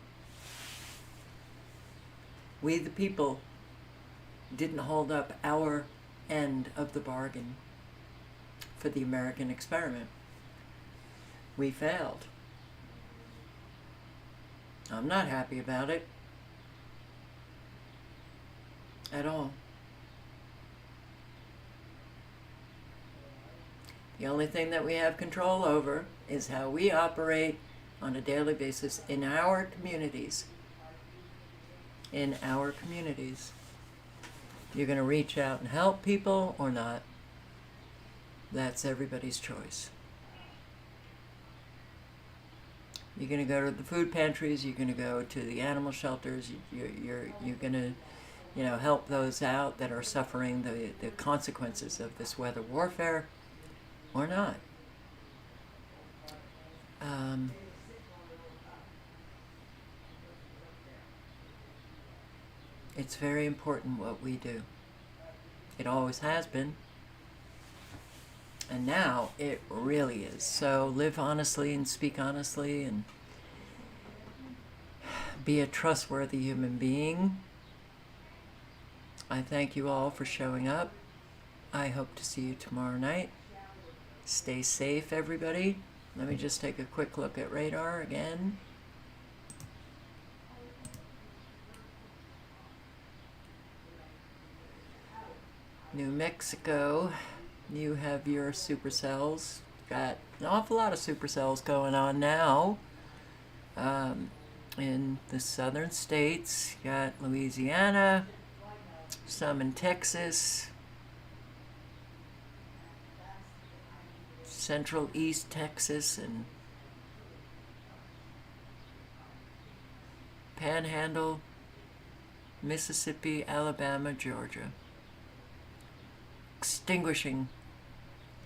We the people didn't hold up our end of the bargain for the American experiment. We failed. I'm not happy about it at all. The only thing that we have control over is how we operate on a daily basis in our communities. In our communities. You're going to reach out and help people or not. That's everybody's choice. You're going to go to the food pantries. You're going to go to the animal shelters. You're going to, you know, help those out that are suffering the consequences of this weather warfare, or not. It's very important what we do. It always has been. And now it really is. So live honestly and speak honestly and be a trustworthy human being. I thank you all for showing up. I hope to see you tomorrow night. Stay safe, everybody. Let me just take a quick look at radar again. New Mexico, you have your supercells. Got an awful lot of supercells going on now. In the southern states, you got Louisiana, some in Texas, central east Texas, and Panhandle, Mississippi, Alabama, Georgia. Extinguishing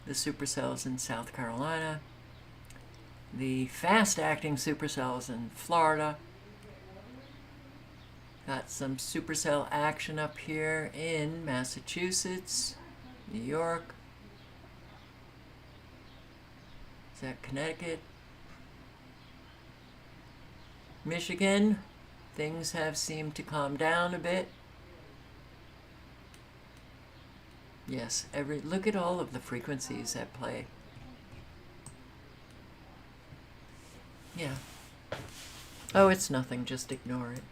the supercells in South Carolina, the fast-acting supercells in Florida. Got some supercell action up here in Massachusetts, New York. Is that Connecticut? Michigan. Things have seemed to calm down a bit. Yes, look at all of the frequencies at play. Yeah. Oh, it's nothing, just ignore it.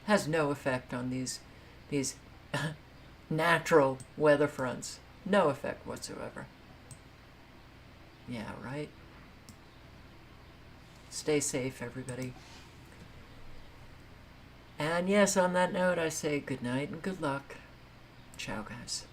Has no effect on these natural weather fronts. No effect whatsoever. Yeah, right? Stay safe, everybody. And yes, on that note, I say good night and good luck. Ciao, guys.